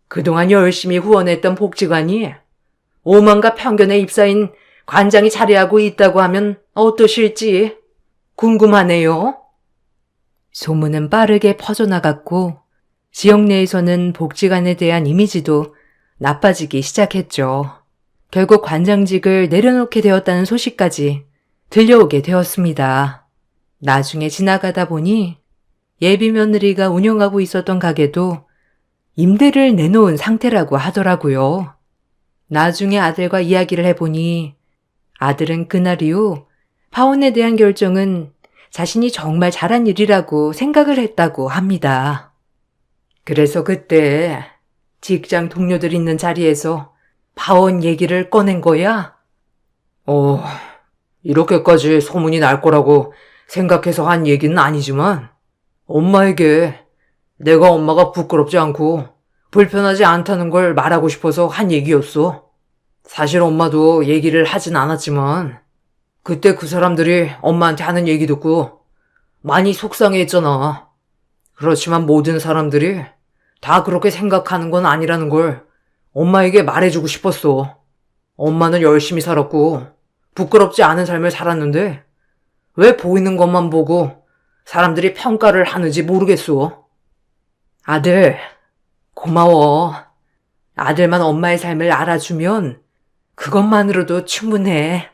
그동안 열심히 후원했던 복지관이 오만과 편견에 휩싸인 관장이 자리하고 있다고 하면 어떠실지 궁금하네요. 소문은 빠르게 퍼져나갔고 지역 내에서는 복지관에 대한 이미지도 나빠지기 시작했죠. 결국 관장직을 내려놓게 되었다는 소식까지 들려오게 되었습니다. 나중에 지나가다 보니 예비 며느리가 운영하고 있었던 가게도 임대를 내놓은 상태라고 하더라고요. 나중에 아들과 이야기를 해보니 아들은 그날 이후 파혼에 대한 결정은 자신이 정말 잘한 일이라고 생각을 했다고 합니다. 그래서 그때 직장 동료들 있는 자리에서 파혼 얘기를 꺼낸 거야? 이렇게까지 소문이 날 거라고 생각해서 한 얘기는 아니지만 엄마에게 내가 엄마가 부끄럽지 않고 불편하지 않다는 걸 말하고 싶어서 한 얘기였어. 사실 엄마도 얘기를 하진 않았지만 그때 그 사람들이 엄마한테 하는 얘기 듣고 많이 속상해했잖아. 그렇지만 모든 사람들이 다 그렇게 생각하는 건 아니라는 걸 엄마에게 말해주고 싶었어. 엄마는 열심히 살았고 부끄럽지 않은 삶을 살았는데 왜 보이는 것만 보고 사람들이 평가를 하는지 모르겠어. 아들, 고마워. 아들만 엄마의 삶을 알아주면 그것만으로도 충분해.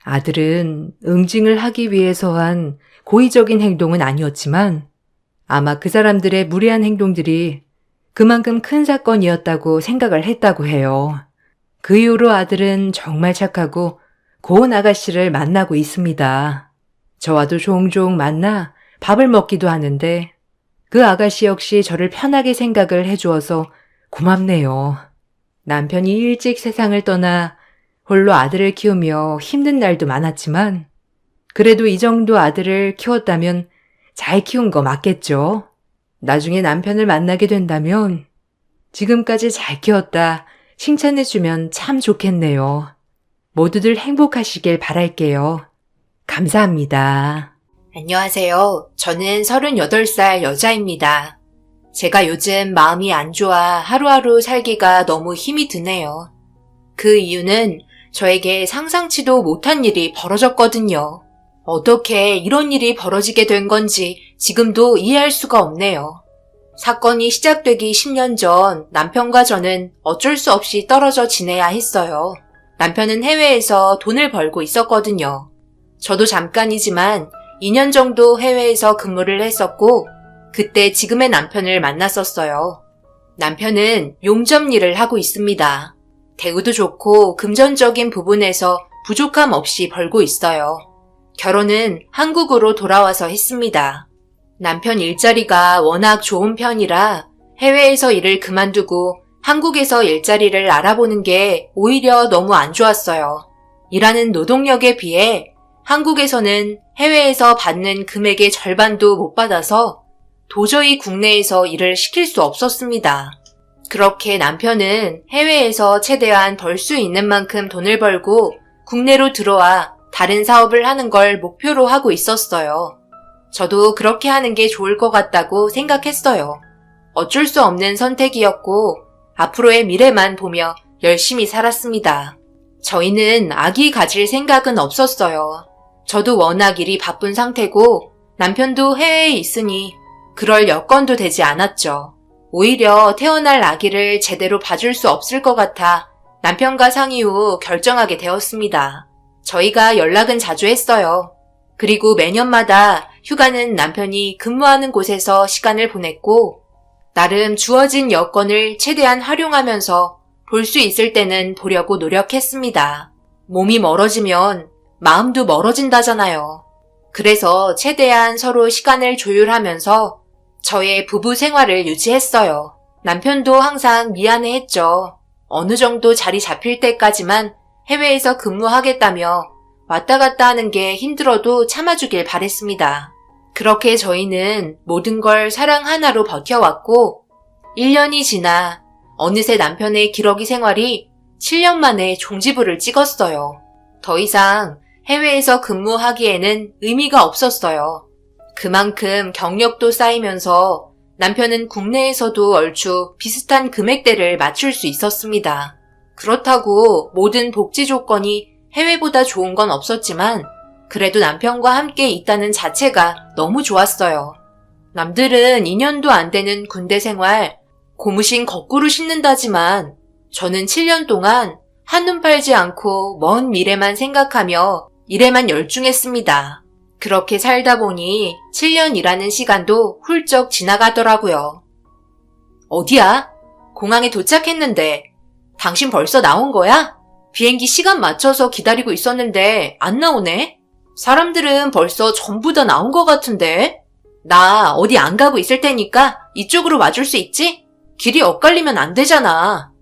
아들은 응징을 하기 위해서 한 고의적인 행동은 아니었지만 아마 그 사람들의 무례한 행동들이 그만큼 큰 사건이었다고 생각을 했다고 해요. 그 이후로 아들은 정말 착하고 고운 아가씨를 만나고 있습니다. 저와도 종종 만나 밥을 먹기도 하는데 그 아가씨 역시 저를 편하게 생각을 해주어서 고맙네요. 남편이 일찍 세상을 떠나 홀로 아들을 키우며 힘든 날도 많았지만 그래도 이 정도 아들을 키웠다면 잘 키운 거 맞겠죠? 나중에 남편을 만나게 된다면 지금까지 잘 키웠다 칭찬해주면 참 좋겠네요. 모두들 행복하시길 바랄게요. 감사합니다. 안녕하세요. 저는 38살 여자입니다. 제가 요즘 마음이 안 좋아 하루하루 살기가 너무 힘이 드네요. 그 이유는 저에게 상상치도 못한 일이 벌어졌거든요. 어떻게 이런 일이 벌어지게 된 건지 지금도 이해할 수가 없네요. 사건이 시작되기 10년 전 남편과 저는 어쩔 수 없이 떨어져 지내야 했어요. 남편은 해외에서 돈을 벌고 있었거든요. 저도 잠깐이지만 2년 정도 해외에서 근무를 했었고 그때 지금의 남편을 만났었어요. 남편은 용접 일을 하고 있습니다. 대우도 좋고 금전적인 부분에서 부족함 없이 벌고 있어요. 결혼은 한국으로 돌아와서 했습니다. 남편 일자리가 워낙 좋은 편이라 해외에서 일을 그만두고 한국에서 일자리를 알아보는 게 오히려 너무 안 좋았어요. 일하는 노동력에 비해 한국에서는 해외에서 받는 금액의 절반도 못 받아서 도저히 국내에서 일을 시킬 수 없었습니다. 그렇게 남편은 해외에서 최대한 벌 수 있는 만큼 돈을 벌고 국내로 들어와 다른 사업을 하는 걸 목표로 하고 있었어요. 저도 그렇게 하는 게 좋을 것 같다고 생각했어요. 어쩔 수 없는 선택이었고 앞으로의 미래만 보며 열심히 살았습니다. 저희는 아기 가질 생각은 없었어요. 저도 워낙 일이 바쁜 상태고 남편도 해외에 있으니 그럴 여건도 되지 않았죠. 오히려 태어날 아기를 제대로 봐줄 수 없을 것 같아 남편과 상의 후 결정하게 되었습니다. 저희가 연락은 자주 했어요. 그리고 매년마다 휴가는 남편이 근무하는 곳에서 시간을 보냈고, 나름 주어진 여건을 최대한 활용하면서 볼 수 있을 때는 보려고 노력했습니다. 몸이 멀어지면 마음도 멀어진다잖아요. 그래서 최대한 서로 시간을 조율하면서 저의 부부 생활을 유지했어요. 남편도 항상 미안해했죠. 어느 정도 자리 잡힐 때까지만 해외에서 근무하겠다며 왔다 갔다 하는 게 힘들어도 참아주길 바랬습니다. 그렇게 저희는 모든 걸 사랑 하나로 버텨왔고 1년이 지나 어느새 남편의 기러기 생활이 7년 만에 종지부를 찍었어요. 더 이상 해외에서 근무하기에는 의미가 없었어요. 그만큼 경력도 쌓이면서 남편은 국내에서도 얼추 비슷한 금액대를 맞출 수 있었습니다. 그렇다고 모든 복지 조건이 해외보다 좋은 건 없었지만 그래도 남편과 함께 있다는 자체가 너무 좋았어요. 남들은 2년도 안 되는 군대 생활 고무신 거꾸로 신는다지만 저는 7년 동안 한눈 팔지 않고 먼 미래만 생각하며 일에만 열중했습니다. 그렇게 살다 보니 7년이라는 시간도 훌쩍 지나가더라고요. 어디야? 공항에 도착했는데 당신 벌써 나온 거야? 비행기 시간 맞춰서 기다리고 있었는데 안 나오네? 사람들은 벌써 전부 다 나온 것 같은데? 나 어디 안 가고 있을 테니까 이쪽으로 와줄 수 있지? 길이 엇갈리면 안 되잖아.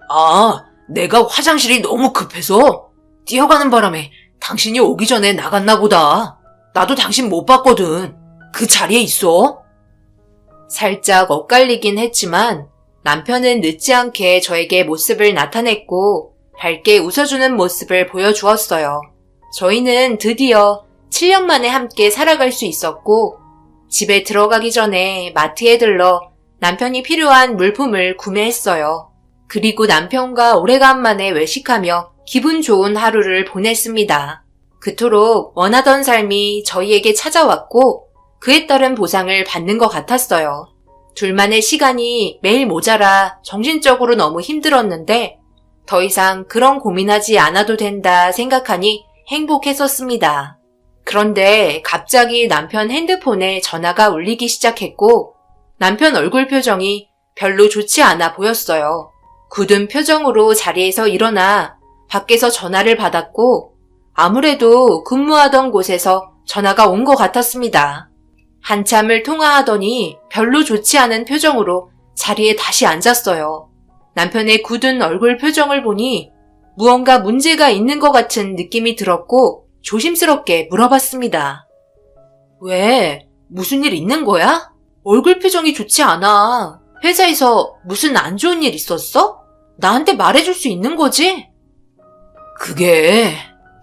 아, 내가 화장실이 너무 급해서 뛰어가는 바람에 당신이 오기 전에 나갔나 보다. 나도 당신 못 봤거든. 그 자리에 있어? 살짝 엇갈리긴 했지만 남편은 늦지 않게 저에게 모습을 나타냈고 밝게 웃어주는 모습을 보여주었어요. 저희는 드디어 7년 만에 함께 살아갈 수 있었고 집에 들어가기 전에 마트에 들러 남편이 필요한 물품을 구매했어요. 그리고 남편과 오래간만에 외식하며 기분 좋은 하루를 보냈습니다. 그토록 원하던 삶이 저희에게 찾아왔고 그에 따른 보상을 받는 것 같았어요. 둘만의 시간이 매일 모자라 정신적으로 너무 힘들었는데 더 이상 그런 고민하지 않아도 된다 생각하니 행복했었습니다. 그런데 갑자기 남편 핸드폰에 전화가 울리기 시작했고 남편 얼굴 표정이 별로 좋지 않아 보였어요. 굳은 표정으로 자리에서 일어나 밖에서 전화를 받았고 아무래도 근무하던 곳에서 전화가 온 것 같았습니다. 한참을 통화하더니 별로 좋지 않은 표정으로 자리에 다시 앉았어요. 남편의 굳은 얼굴 표정을 보니 무언가 문제가 있는 것 같은 느낌이 들었고 조심스럽게 물어봤습니다. 왜? 무슨 일 있는 거야? 얼굴 표정이 좋지 않아. 회사에서 무슨 안 좋은 일 있었어? 나한테 말해줄 수 있는 거지? 그게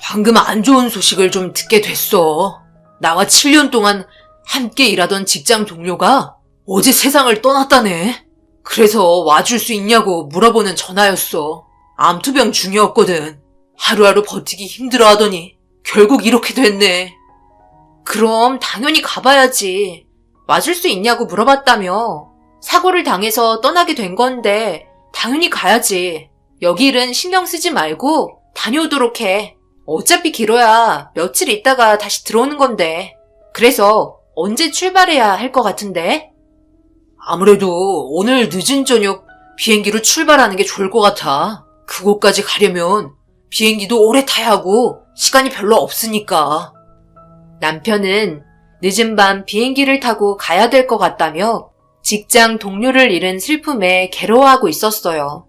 방금 안 좋은 소식을 좀 듣게 됐어. 나와 7년 동안 함께 일하던 직장 동료가 어제 세상을 떠났다네. 그래서 와줄 수 있냐고 물어보는 전화였어. 암투병 중이었거든. 하루하루 버티기 힘들어 하더니 결국 이렇게 됐네. 그럼 당연히 가봐야지. 와줄 수 있냐고 물어봤다며. 사고를 당해서 떠나게 된 건데 당연히 가야지. 여기 일은 신경 쓰지 말고 다녀오도록 해. 어차피 길어야 며칠 있다가 다시 들어오는 건데. 그래서 언제 출발해야 할 것 같은데? 아무래도 오늘 늦은 저녁 비행기로 출발하는 게 좋을 것 같아. 그곳까지 가려면 비행기도 오래 타야 하고 시간이 별로 없으니까. 남편은 늦은 밤 비행기를 타고 가야 될 것 같다며 직장 동료를 잃은 슬픔에 괴로워하고 있었어요.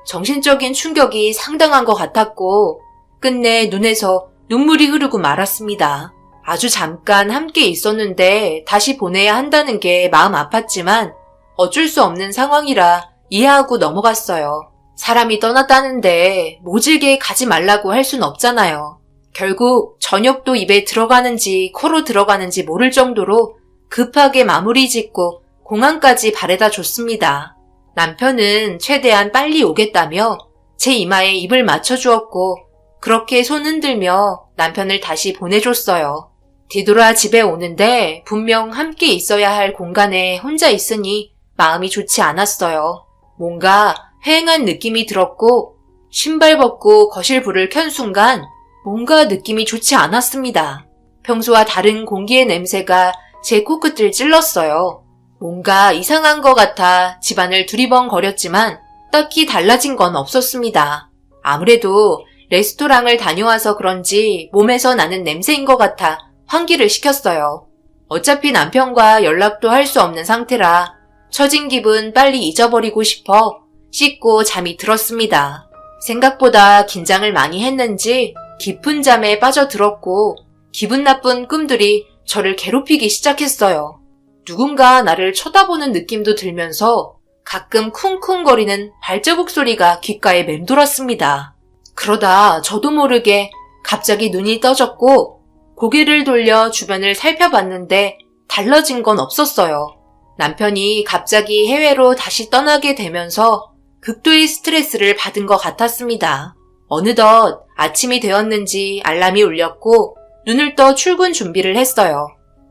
정신적인 충격이 상당한 것 같았고 끝내 눈에서 눈물이 흐르고 말았습니다. 아주 잠깐 함께 있었는데 다시 보내야 한다는 게 마음 아팠지만 어쩔 수 없는 상황이라 이해하고 넘어갔어요. 사람이 떠났다는데 모질게 가지 말라고 할 순 없잖아요. 결국 저녁도 입에 들어가는지 코로 들어가는지 모를 정도로 급하게 마무리 짓고 공항까지 바래다 줬습니다. 남편은 최대한 빨리 오겠다며 제 이마에 입을 맞춰주었고 그렇게 손 흔들며 남편을 다시 보내줬어요. 뒤돌아 집에 오는데 분명 함께 있어야 할 공간에 혼자 있으니 마음이 좋지 않았어요. 뭔가 회행한 느낌이 들었고 신발 벗고 거실 불을 켠 순간 뭔가 느낌이 좋지 않았습니다. 평소와 다른 공기의 냄새가 제 코끝을 찔렀어요. 뭔가 이상한 것 같아 집안을 두리번거렸지만 딱히 달라진 건 없었습니다. 아무래도 레스토랑을 다녀와서 그런지 몸에서 나는 냄새인 것 같아 환기를 시켰어요. 어차피 남편과 연락도 할 수 없는 상태라 처진 기분 빨리 잊어버리고 싶어 씻고 잠이 들었습니다. 생각보다 긴장을 많이 했는지 깊은 잠에 빠져들었고 기분 나쁜 꿈들이 저를 괴롭히기 시작했어요. 누군가 나를 쳐다보는 느낌도 들면서 가끔 쿵쿵거리는 발자국 소리가 귓가에 맴돌았습니다. 그러다 저도 모르게 갑자기 눈이 떠졌고 고개를 돌려 주변을 살펴봤는데 달라진 건 없었어요. 남편이 갑자기 해외로 다시 떠나게 되면서 극도의 스트레스를 받은 것 같았습니다. 어느덧 아침이 되었는지 알람이 울렸고 눈을 떠 출근 준비를 했어요.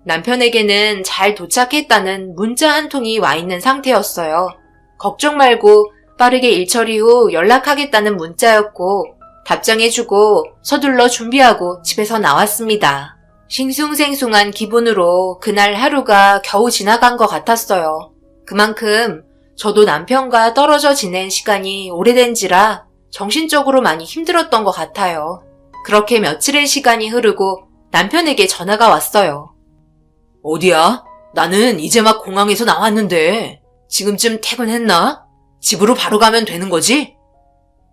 남편에게는 잘 도착했다는 문자 한 통이 와 있는 상태였어요. 걱정 말고 빠르게 일 처리 후 연락하겠다는 문자였고 답장해주고 서둘러 준비하고 집에서 나왔습니다. 싱숭생숭한 기분으로 그날 하루가 겨우 지나간 것 같았어요. 그만큼 저도 남편과 떨어져 지낸 시간이 오래된지라 정신적으로 많이 힘들었던 것 같아요. 그렇게 며칠의 시간이 흐르고 남편에게 전화가 왔어요. 어디야? 나는 이제 막 공항에서 나왔는데 지금쯤 퇴근했나? 집으로 바로 가면 되는 거지?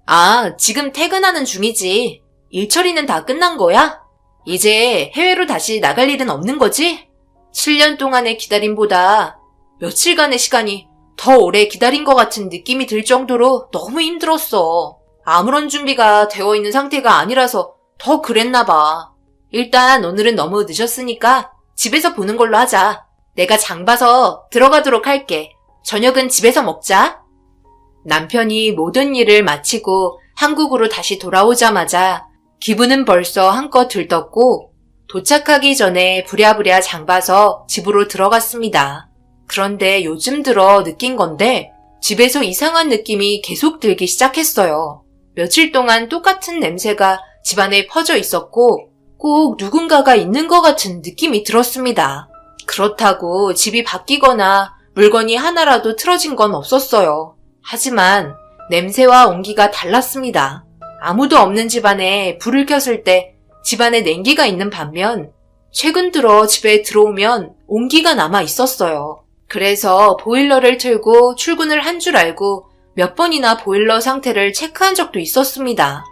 아, 지금 퇴근하는 중이지. 일 처리는 다 끝난 거야? 이제 해외로 다시 나갈 일은 없는 거지? 7년 동안의 기다림보다 며칠간의 시간이 더 오래 기다린 것 같은 느낌이 들 정도로 너무 힘들었어. 아무런 준비가 되어 있는 상태가 아니라서 더 그랬나 봐. 일단 오늘은 너무 늦었으니까 집에서 보는 걸로 하자. 내가 장 봐서 들어가도록 할게. 저녁은 집에서 먹자. 남편이 모든 일을 마치고 한국으로 다시 돌아오자마자 기분은 벌써 한껏 들떴고 도착하기 전에 부랴부랴 장 봐서 집으로 들어갔습니다. 그런데 요즘 들어 느낀 건데 집에서 이상한 느낌이 계속 들기 시작했어요. 며칠 동안 똑같은 냄새가 집안에 퍼져 있었고 꼭 누군가가 있는 것 같은 느낌이 들었습니다. 그렇다고 집이 바뀌거나 물건이 하나라도 틀어진 건 없었어요. 하지만 냄새와 온기가 달랐습니다. 아무도 없는 집안에 불을 켰을 때 집안에 냉기가 있는 반면 최근 들어 집에 들어오면 온기가 남아 있었어요. 그래서 보일러를 틀고 출근을 한 줄 알고 몇 번이나 보일러 상태를 체크한 적도 있었습니다.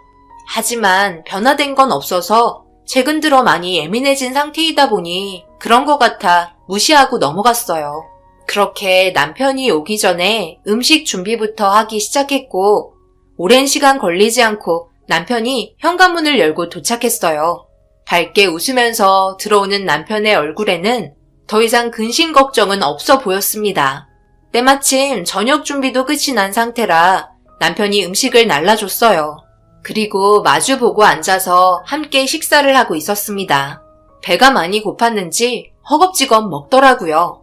하지만 변화된 건 없어서 최근 들어 많이 예민해진 상태이다 보니 그런 것 같아 무시하고 넘어갔어요. 그렇게 남편이 오기 전에 음식 준비부터 하기 시작했고 오랜 시간 걸리지 않고 남편이 현관문을 열고 도착했어요. 밝게 웃으면서 들어오는 남편의 얼굴에는 더 이상 근심 걱정은 없어 보였습니다. 때마침 저녁 준비도 끝이 난 상태라 남편이 음식을 날라줬어요. 그리고 마주보고 앉아서 함께 식사를 하고 있었습니다. 배가 많이 고팠는지 허겁지겁 먹더라고요.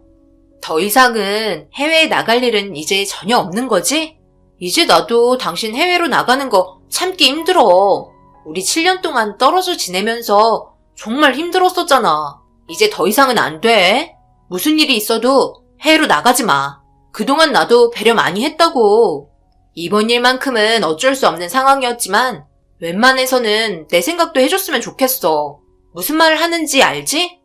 더 이상은 해외에 나갈 일은 이제 전혀 없는 거지? 이제 나도 당신 해외로 나가는 거 참기 힘들어. 우리 7년 동안 떨어져 지내면서 정말 힘들었었잖아. 이제 더 이상은 안 돼. 무슨 일이 있어도 해외로 나가지 마. 그동안 나도 배려 많이 했다고. 이번 일만큼은 어쩔 수 없는 상황이었지만 웬만해서는 내 생각도 해줬으면 좋겠어. 무슨 말을 하는지 알지?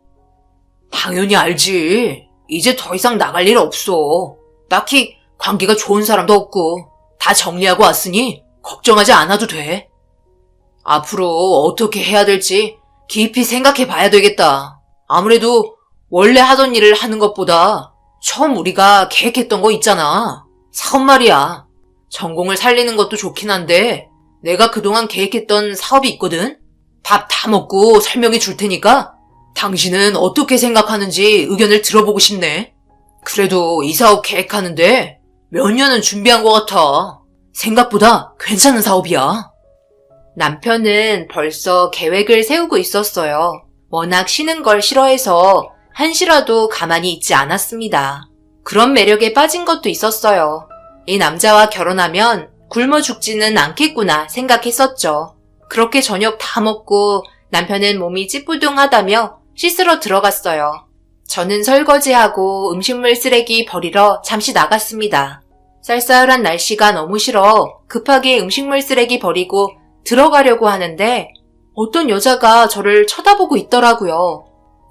당연히 알지. 이제 더 이상 나갈 일 없어. 딱히 관계가 좋은 사람도 없고 다 정리하고 왔으니 걱정하지 않아도 돼. 앞으로 어떻게 해야 될지 깊이 생각해 봐야 되겠다. 아무래도 원래 하던 일을 하는 것보다 처음 우리가 계획했던 거 있잖아. 사업 말이야. 전공을 살리는 것도 좋긴 한데 내가 그동안 계획했던 사업이 있거든. 밥 다 먹고 설명해 줄 테니까 당신은 어떻게 생각하는지 의견을 들어보고 싶네. 그래도 이 사업 계획하는데 몇 년은 준비한 것 같아. 생각보다 괜찮은 사업이야. 남편은 벌써 계획을 세우고 있었어요. 워낙 쉬는 걸 싫어해서 한시라도 가만히 있지 않았습니다. 그런 매력에 빠진 것도 있었어요. 이 남자와 결혼하면 굶어 죽지는 않겠구나 생각했었죠. 그렇게 저녁 다 먹고 남편은 몸이 찌뿌둥하다며 씻으러 들어갔어요. 저는 설거지하고 음식물 쓰레기 버리러 잠시 나갔습니다. 쌀쌀한 날씨가 너무 싫어 급하게 음식물 쓰레기 버리고 들어가려고 하는데 어떤 여자가 저를 쳐다보고 있더라고요.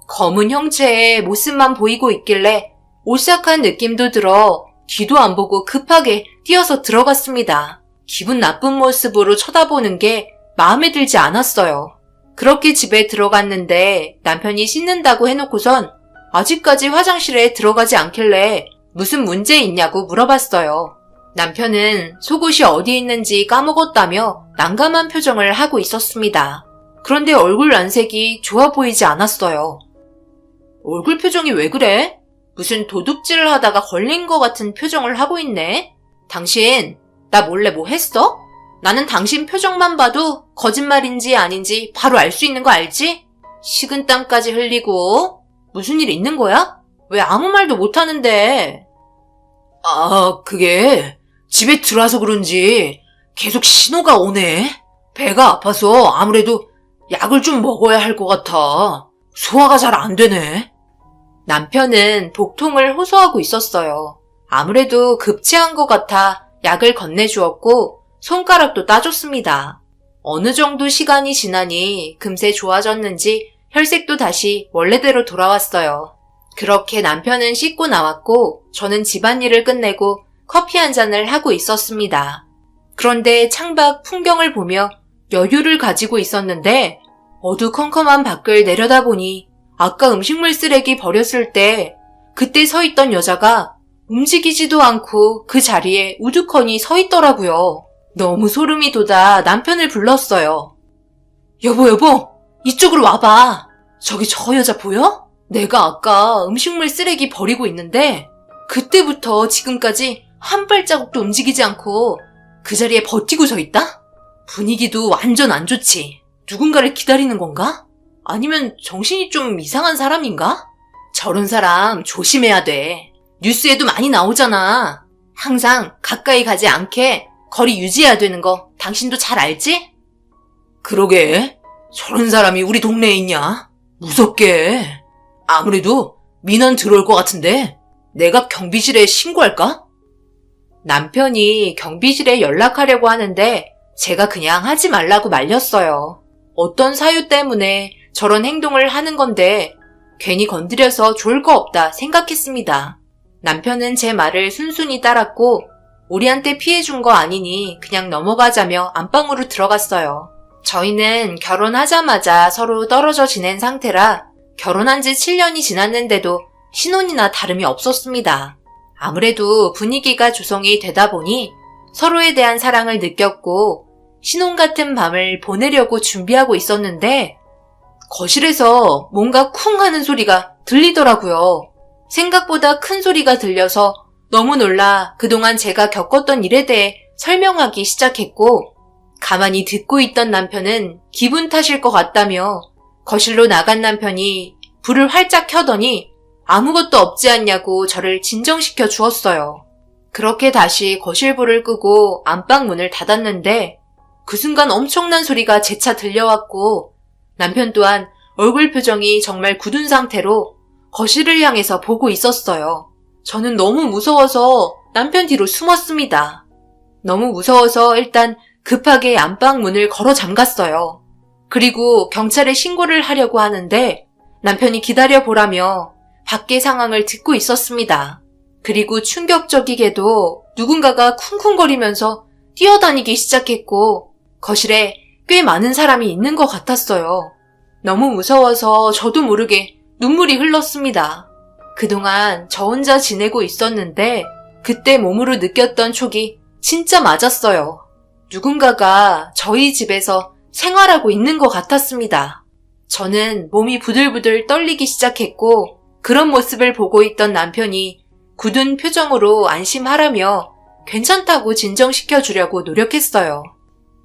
검은 형체의 모습만 보이고 있길래 오싹한 느낌도 들어 뒤도 안 보고 급하게 뛰어서 들어갔습니다. 기분 나쁜 모습으로 쳐다보는 게 마음에 들지 않았어요. 그렇게 집에 들어갔는데 남편이 씻는다고 해놓고선 아직까지 화장실에 들어가지 않길래 무슨 문제 있냐고 물어봤어요. 남편은 속옷이 어디 있는지 까먹었다며 난감한 표정을 하고 있었습니다. 그런데 얼굴 안색이 좋아 보이지 않았어요. 얼굴 표정이 왜 그래? 무슨 도둑질을 하다가 걸린 것 같은 표정을 하고 있네? 당신, 나 몰래 뭐 했어? 나는 당신 표정만 봐도 거짓말인지 아닌지 바로 알 수 있는 거 알지? 식은땀까지 흘리고 무슨 일 있는 거야? 왜 아무 말도 못 하는데? 그게 집에 들어와서 그런지 계속 신호가 오네. 배가 아파서 아무래도 약을 좀 먹어야 할 것 같아. 소화가 잘 안 되네. 남편은 복통을 호소하고 있었어요. 아무래도 급체한 것 같아 약을 건네주었고 손가락도 따줬습니다. 어느 정도 시간이 지나니 금세 좋아졌는지 혈색도 다시 원래대로 돌아왔어요. 그렇게 남편은 씻고 나왔고 저는 집안일을 끝내고 커피 한 잔을 하고 있었습니다. 그런데 창밖 풍경을 보며 여유를 가지고 있었는데 어두컴컴한 밖을 내려다보니 아까 음식물 쓰레기 버렸을 때 그때 서 있던 여자가 움직이지도 않고 그 자리에 우두커니 서 있더라고요. 너무 소름이 돋아 남편을 불렀어요. 여보, 이쪽으로 와봐. 저기 저 여자 보여? 내가 아까 음식물 쓰레기 버리고 있는데 그때부터 지금까지 한 발자국도 움직이지 않고 그 자리에 버티고 서 있다? 분위기도 완전 안 좋지. 누군가를 기다리는 건가? 아니면 정신이 좀 이상한 사람인가? 저런 사람 조심해야 돼. 뉴스에도 많이 나오잖아. 항상 가까이 가지 않게 거리 유지해야 되는 거 당신도 잘 알지? 그러게. 저런 사람이 우리 동네에 있냐? 무섭게. 아무래도 민원 들어올 것 같은데 내가 경비실에 신고할까? 남편이 경비실에 연락하려고 하는데 제가 그냥 하지 말라고 말렸어요. 어떤 사유 때문에 저런 행동을 하는 건데 괜히 건드려서 좋을 거 없다 생각했습니다. 남편은 제 말을 순순히 따랐고 우리한테 피해준 거 아니니 그냥 넘어가자며 안방으로 들어갔어요. 저희는 결혼하자마자 서로 떨어져 지낸 상태라 결혼한 지 7년이 지났는데도 신혼이나 다름이 없었습니다. 아무래도 분위기가 조성이 되다 보니 서로에 대한 사랑을 느꼈고 신혼 같은 밤을 보내려고 준비하고 있었는데 거실에서 뭔가 쿵 하는 소리가 들리더라고요. 생각보다 큰 소리가 들려서 너무 놀라 그동안 제가 겪었던 일에 대해 설명하기 시작했고 가만히 듣고 있던 남편은 기분 탓일 것 같다며 거실로 나간 남편이 불을 활짝 켜더니 아무것도 없지 않냐고 저를 진정시켜 주었어요. 그렇게 다시 거실 불을 끄고 안방 문을 닫았는데 그 순간 엄청난 소리가 재차 들려왔고 남편 또한 얼굴 표정이 정말 굳은 상태로 거실을 향해서 보고 있었어요. 저는 너무 무서워서 남편 뒤로 숨었습니다. 너무 무서워서 일단 급하게 안방 문을 걸어 잠갔어요. 그리고 경찰에 신고를 하려고 하는데 남편이 기다려보라며 밖의 상황을 듣고 있었습니다. 그리고 충격적이게도 누군가가 쿵쿵거리면서 뛰어다니기 시작했고 거실에 꽤 많은 사람이 있는 것 같았어요. 너무 무서워서 저도 모르게 눈물이 흘렀습니다. 그동안 저 혼자 지내고 있었는데 그때 몸으로 느꼈던 촉이 진짜 맞았어요. 누군가가 저희 집에서 생활하고 있는 것 같았습니다. 저는 몸이 부들부들 떨리기 시작했고 그런 모습을 보고 있던 남편이 굳은 표정으로 안심하라며 괜찮다고 진정시켜주려고 노력했어요.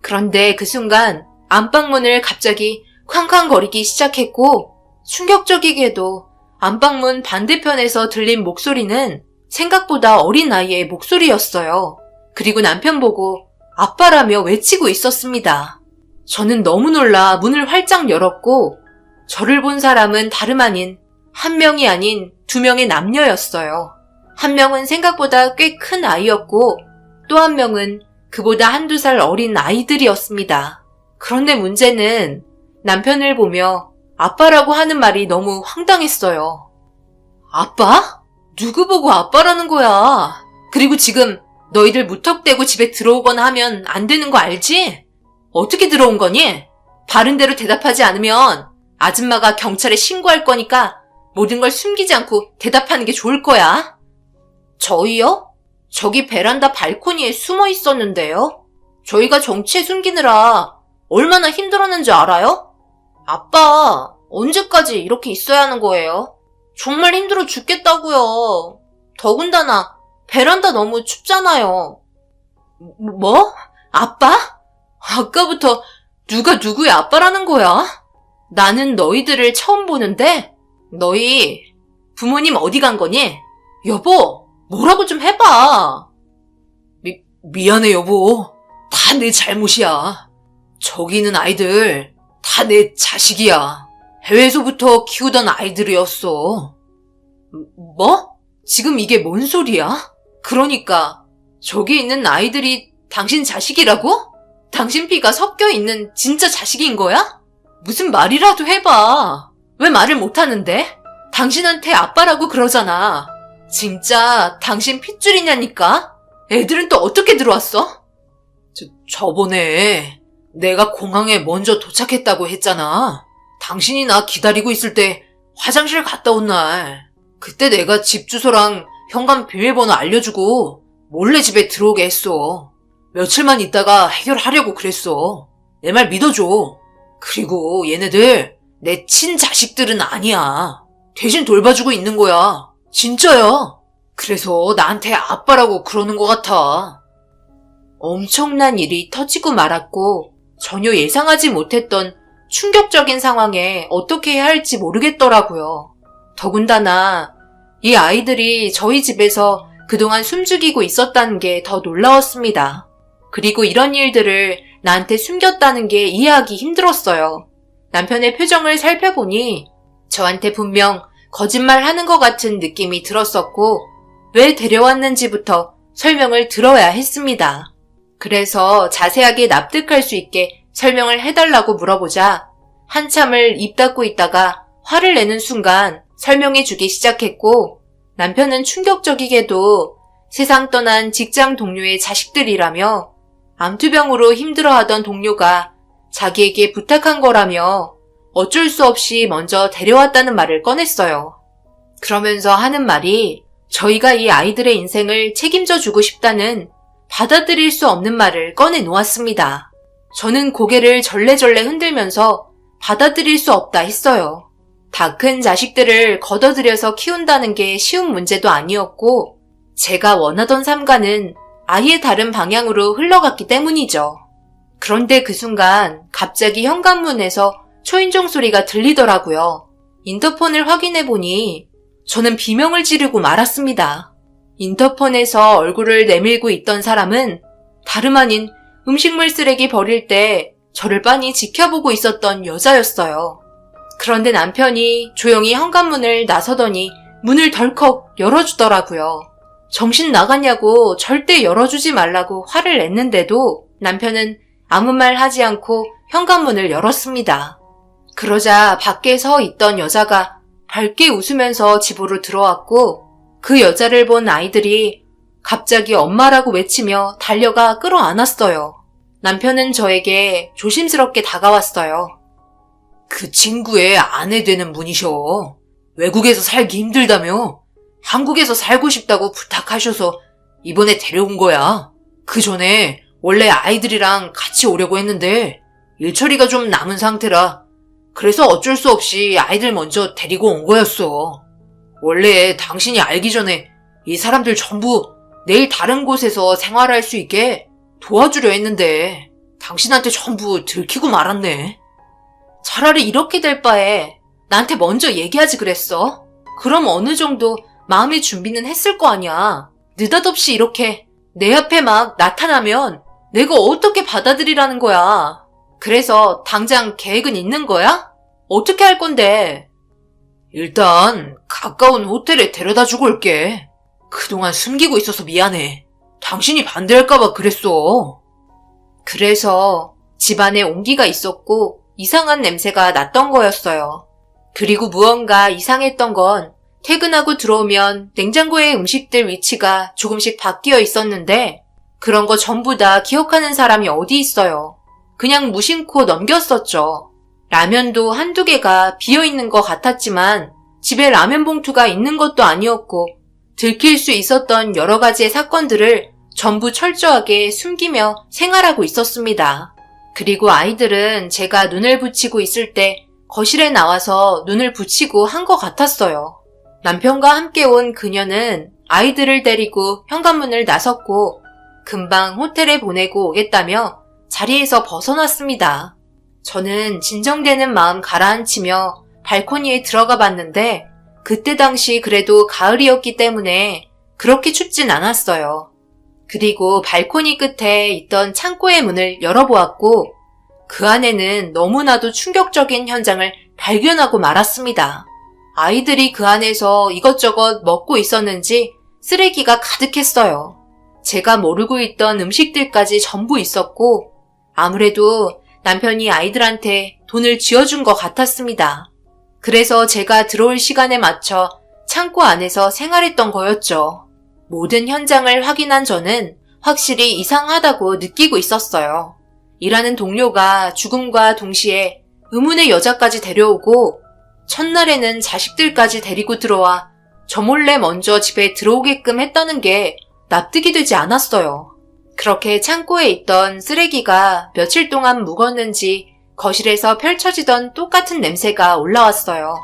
그런데 그 순간 안방문을 갑자기 쾅쾅거리기 시작했고 충격적이게도 안방문 반대편에서 들린 목소리는 생각보다 어린 아이의 목소리였어요. 그리고 남편 보고 아빠라며 외치고 있었습니다. 저는 너무 놀라 문을 활짝 열었고 저를 본 사람은 다름 아닌 한 명이 아닌 두 명의 남녀였어요. 한 명은 생각보다 꽤 큰 아이였고 또 한 명은 그보다 한두 살 어린 아이들이었습니다. 그런데 문제는 남편을 보며 아빠라고 하는 말이 너무 황당했어요. 아빠? 누구 보고 아빠라는 거야? 그리고 지금 너희들 무턱대고 집에 들어오거나 하면 안 되는 거 알지? 어떻게 들어온 거니? 바른 대로 대답하지 않으면 아줌마가 경찰에 신고할 거니까 모든 걸 숨기지 않고 대답하는 게 좋을 거야. 저희요? 저기 베란다 발코니에 숨어 있었는데요. 저희가 정체 숨기느라 얼마나 힘들었는지 알아요? 아빠, 언제까지 이렇게 있어야 하는 거예요? 정말 힘들어 죽겠다고요. 더군다나 베란다 너무 춥잖아요. 뭐? 아빠? 아까부터 누가 누구의 아빠라는 거야? 나는 너희들을 처음 보는데 너희 부모님 어디 간 거니? 여보, 뭐라고 좀 해봐. 미안해 여보. 다 내 잘못이야. 저기 있는 아이들 다 내 자식이야. 해외에서부터 키우던 아이들이었어. 뭐? 지금 이게 뭔 소리야? 그러니까 저기 있는 아이들이 당신 자식이라고? 당신 피가 섞여 있는 진짜 자식인 거야? 무슨 말이라도 해봐. 왜 말을 못하는데? 당신한테 아빠라고 그러잖아. 진짜 당신 핏줄이냐니까? 애들은 또 어떻게 들어왔어? 저번에 내가 공항에 먼저 도착했다고 했잖아. 당신이 나 기다리고 있을 때 화장실 갔다 온 날. 그때 내가 집 주소랑 현관 비밀번호 알려주고 몰래 집에 들어오게 했어. 며칠만 있다가 해결하려고 그랬어. 내 말 믿어줘. 그리고 얘네들 내 친자식들은 아니야. 대신 돌봐주고 있는 거야. 진짜야. 그래서 나한테 아빠라고 그러는 것 같아. 엄청난 일이 터지고 말았고 전혀 예상하지 못했던 충격적인 상황에 어떻게 해야 할지 모르겠더라고요. 더군다나 이 아이들이 저희 집에서 그동안 숨죽이고 있었다는 게 더 놀라웠습니다. 그리고 이런 일들을 나한테 숨겼다는 게 이해하기 힘들었어요. 남편의 표정을 살펴보니 저한테 분명 거짓말하는 것 같은 느낌이 들었었고 왜 데려왔는지부터 설명을 들어야 했습니다. 그래서 자세하게 납득할 수 있게 설명을 해달라고 물어보자 한참을 입 닫고 있다가 화를 내는 순간 설명해주기 시작했고 남편은 충격적이게도 세상 떠난 직장 동료의 자식들이라며 암투병으로 힘들어하던 동료가 자기에게 부탁한 거라며 어쩔 수 없이 먼저 데려왔다는 말을 꺼냈어요. 그러면서 하는 말이 저희가 이 아이들의 인생을 책임져 주고 싶다는 받아들일 수 없는 말을 꺼내놓았습니다. 저는 고개를 절레절레 흔들면서 받아들일 수 없다 했어요. 다 큰 자식들을 걷어들여서 키운다는 게 쉬운 문제도 아니었고 제가 원하던 삶과는 아예 다른 방향으로 흘러갔기 때문이죠. 그런데 그 순간 갑자기 현관문에서 초인종 소리가 들리더라고요. 인터폰을 확인해보니 저는 비명을 지르고 말았습니다. 인터폰에서 얼굴을 내밀고 있던 사람은 다름 아닌 음식물 쓰레기 버릴 때 저를 빤히 지켜보고 있었던 여자였어요. 그런데 남편이 조용히 현관문을 나서더니 문을 덜컥 열어주더라고요. 정신 나갔냐고 절대 열어주지 말라고 화를 냈는데도 남편은 아무 말 하지 않고 현관문을 열었습니다. 그러자 밖에 서 있던 여자가 밝게 웃으면서 집으로 들어왔고 그 여자를 본 아이들이 갑자기 엄마라고 외치며 달려가 끌어안았어요. 남편은 저에게 조심스럽게 다가왔어요. 그 친구의 아내 되는 분이셔. 외국에서 살기 힘들다며 한국에서 살고 싶다고 부탁하셔서 이번에 데려온 거야. 그 전에 원래 아이들이랑 같이 오려고 했는데 일처리가 좀 남은 상태라 그래서 어쩔 수 없이 아이들 먼저 데리고 온 거였어. 원래 당신이 알기 전에 이 사람들 전부 내일 다른 곳에서 생활할 수 있게 도와주려 했는데 당신한테 전부 들키고 말았네. 차라리 이렇게 될 바에 나한테 먼저 얘기하지 그랬어. 그럼 어느 정도 마음의 준비는 했을 거 아니야. 느닷없이 이렇게 내 앞에 막 나타나면 내가 어떻게 받아들이라는 거야. 그래서 당장 계획은 있는 거야? 어떻게 할 건데? 일단 가까운 호텔에 데려다 주고 올게. 그동안 숨기고 있어서 미안해. 당신이 반대할까봐 그랬어. 그래서 집안에 온기가 있었고 이상한 냄새가 났던 거였어요. 그리고 무언가 이상했던 건 퇴근하고 들어오면 냉장고의 음식들 위치가 조금씩 바뀌어 있었는데 그런 거 전부 다 기억하는 사람이 어디 있어요. 그냥 무심코 넘겼었죠. 라면도 한두 개가 비어있는 것 같았지만 집에 라면 봉투가 있는 것도 아니었고 들킬 수 있었던 여러 가지의 사건들을 전부 철저하게 숨기며 생활하고 있었습니다. 그리고 아이들은 제가 눈을 붙이고 있을 때 거실에 나와서 눈을 붙이고 한 것 같았어요. 남편과 함께 온 그녀는 아이들을 데리고 현관문을 나섰고 금방 호텔에 보내고 오겠다며 자리에서 벗어났습니다. 저는 진정되는 마음 가라앉히며 발코니에 들어가 봤는데 그때 당시 그래도 가을이었기 때문에 그렇게 춥진 않았어요. 그리고 발코니 끝에 있던 창고의 문을 열어보았고 그 안에는 너무나도 충격적인 현장을 발견하고 말았습니다. 아이들이 그 안에서 이것저것 먹고 있었는지 쓰레기가 가득했어요. 제가 모르고 있던 음식들까지 전부 있었고 아무래도 남편이 아이들한테 돈을 쥐어준 것 같았습니다. 그래서 제가 들어올 시간에 맞춰 창고 안에서 생활했던 거였죠. 모든 현장을 확인한 저는 확실히 이상하다고 느끼고 있었어요. 일하는 동료가 죽음과 동시에 의문의 여자까지 데려오고 첫날에는 자식들까지 데리고 들어와 저 몰래 먼저 집에 들어오게끔 했다는 게 납득이 되지 않았어요. 그렇게 창고에 있던 쓰레기가 며칠 동안 묵었는지 거실에서 펼쳐지던 똑같은 냄새가 올라왔어요.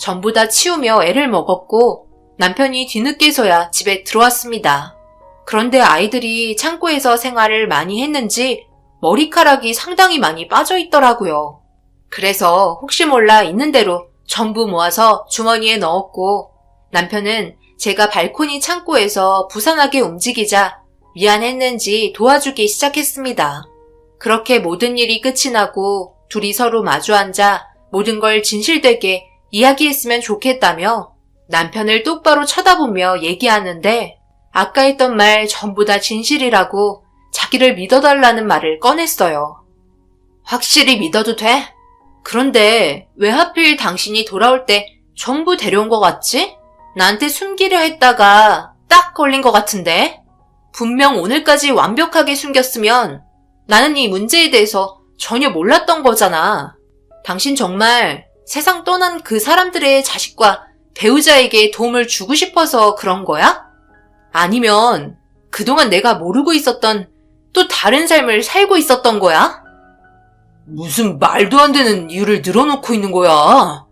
전부 다 치우며 애를 먹었고 남편이 뒤늦게서야 집에 들어왔습니다. 그런데 아이들이 창고에서 생활을 많이 했는지 머리카락이 상당히 많이 빠져 있더라고요. 그래서 혹시 몰라 있는 대로 전부 모아서 주머니에 넣었고 남편은 제가 발코니 창고에서 부산하게 움직이자 미안했는지 도와주기 시작했습니다. 그렇게 모든 일이 끝이 나고 둘이 서로 마주 앉아 모든 걸 진실되게 이야기했으면 좋겠다며 남편을 똑바로 쳐다보며 얘기하는데 아까 했던 말 전부 다 진실이라고 자기를 믿어달라는 말을 꺼냈어요. 확실히 믿어도 돼? 그런데 왜 하필 당신이 돌아올 때 전부 데려온 것 같지? 나한테 숨기려 했다가 딱 걸린 것 같은데? 분명 오늘까지 완벽하게 숨겼으면 나는 이 문제에 대해서 전혀 몰랐던 거잖아. 당신 정말 세상 떠난 그 사람들의 자식과 배우자에게 도움을 주고 싶어서 그런 거야? 아니면 그동안 내가 모르고 있었던 또 다른 삶을 살고 있었던 거야? 무슨 말도 안 되는 이유를 늘어놓고 있는 거야.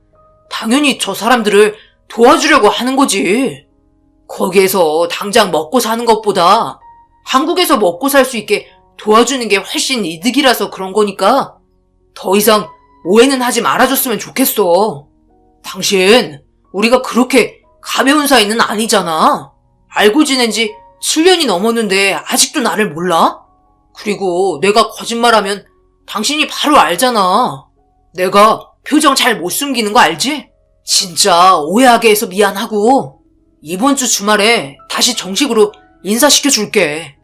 당연히 저 사람들을 도와주려고 하는 거지. 거기에서 당장 먹고 사는 것보다 한국에서 먹고 살 수 있게 도와주는 게 훨씬 이득이라서 그런 거니까 더 이상 오해는 하지 말아줬으면 좋겠어. 당신, 우리가 그렇게 가벼운 사이는 아니잖아. 알고 지낸 지 7년이 넘었는데 아직도 나를 몰라? 그리고 내가 거짓말하면 당신이 바로 알잖아. 내가 표정 잘 못 숨기는 거 알지? 진짜 오해하게 해서 미안하고 이번 주 주말에 다시 정식으로 인사시켜 줄게.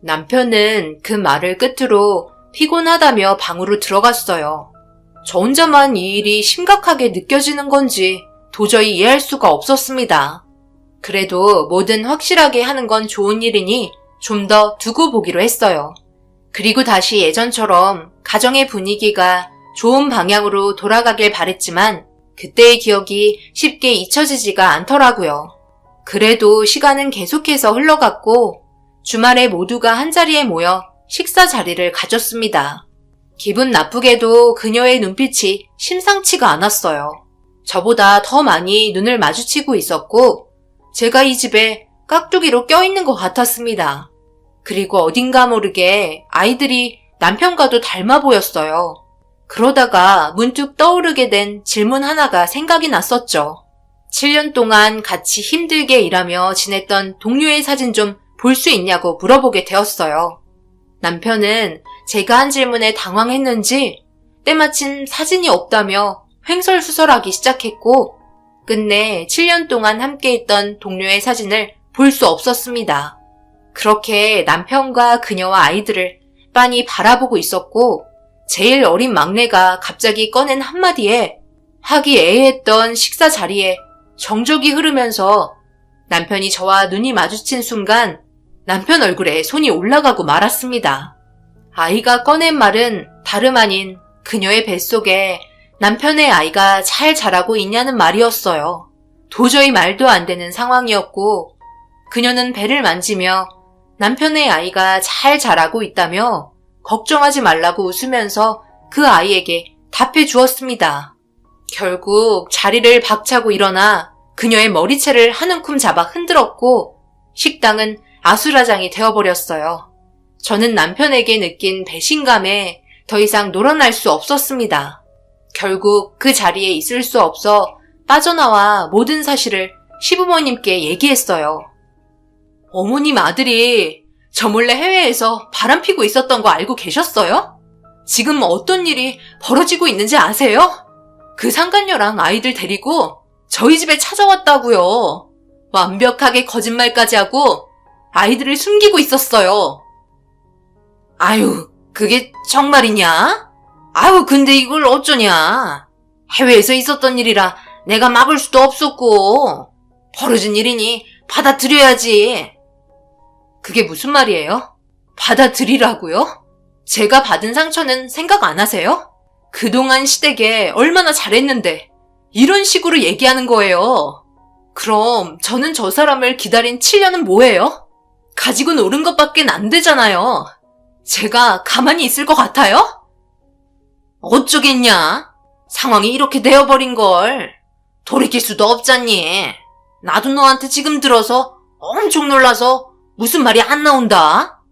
남편은 그 말을 끝으로 피곤하다며 방으로 들어갔어요. 저 혼자만 이 일이 심각하게 느껴지는 건지 도저히 이해할 수가 없었습니다. 그래도 뭐든 확실하게 하는 건 좋은 일이니 좀 더 두고 보기로 했어요. 그리고 다시 예전처럼 가정의 분위기가 좋은 방향으로 돌아가길 바랬지만 그때의 기억이 쉽게 잊혀지지가 않더라고요. 그래도 시간은 계속해서 흘러갔고 주말에 모두가 한자리에 모여 식사 자리를 가졌습니다. 기분 나쁘게도 그녀의 눈빛이 심상치가 않았어요. 저보다 더 많이 눈을 마주치고 있었고 제가 이 집에 깍두기로 껴있는 것 같았습니다. 그리고 어딘가 모르게 아이들이 남편과도 닮아 보였어요. 그러다가 문득 떠오르게 된 질문 하나가 생각이 났었죠. 7년 동안 같이 힘들게 일하며 지냈던 동료의 사진 좀 볼 수 있냐고 물어보게 되었어요. 남편은 제가 한 질문에 당황했는지 때마침 사진이 없다며 횡설수설하기 시작했고 끝내 7년 동안 함께 있던 동료의 사진을 볼 수 없었습니다. 그렇게 남편과 그녀와 아이들을 빤히 바라보고 있었고 제일 어린 막내가 갑자기 꺼낸 한마디에 화기애애했던 식사 자리에 정적이 흐르면서 남편이 저와 눈이 마주친 순간 남편 얼굴에 손이 올라가고 말았습니다. 아이가 꺼낸 말은 다름 아닌 그녀의 뱃속에 남편의 아이가 잘 자라고 있냐는 말이었어요. 도저히 말도 안 되는 상황이었고 그녀는 배를 만지며 남편의 아이가 잘 자라고 있다며 걱정하지 말라고 웃으면서 그 아이에게 답해 주었습니다. 결국 자리를 박차고 일어나 그녀의 머리채를 한 움큼 잡아 흔들었고 식당은 아수라장이 되어버렸어요. 저는 남편에게 느낀 배신감에 더 이상 놀아날 수 없었습니다. 결국 그 자리에 있을 수 없어 빠져나와 모든 사실을 시부모님께 얘기했어요. 어머님 아들이 저 몰래 해외에서 바람피고 있었던 거 알고 계셨어요? 지금 어떤 일이 벌어지고 있는지 아세요? 그 상간녀랑 아이들 데리고 저희 집에 찾아왔다고요. 완벽하게 거짓말까지 하고 아이들을 숨기고 있었어요. 아유, 그게 정말이냐? 아유, 근데 이걸 어쩌냐? 해외에서 있었던 일이라 내가 막을 수도 없었고 벌어진 일이니 받아들여야지. 그게 무슨 말이에요? 받아들이라고요? 제가 받은 상처는 생각 안 하세요? 그동안 시댁에 얼마나 잘했는데 이런 식으로 얘기하는 거예요. 그럼 저는 저 사람을 기다린 7년은 뭐예요? 가지고 노는 것밖엔 안 되잖아요. 제가 가만히 있을 것 같아요? 어쩌겠냐? 상황이 이렇게 되어버린 걸 돌이킬 수도 없잖니. 나도 너한테 지금 들어서 엄청 놀라서 무슨 말이 안 나온다.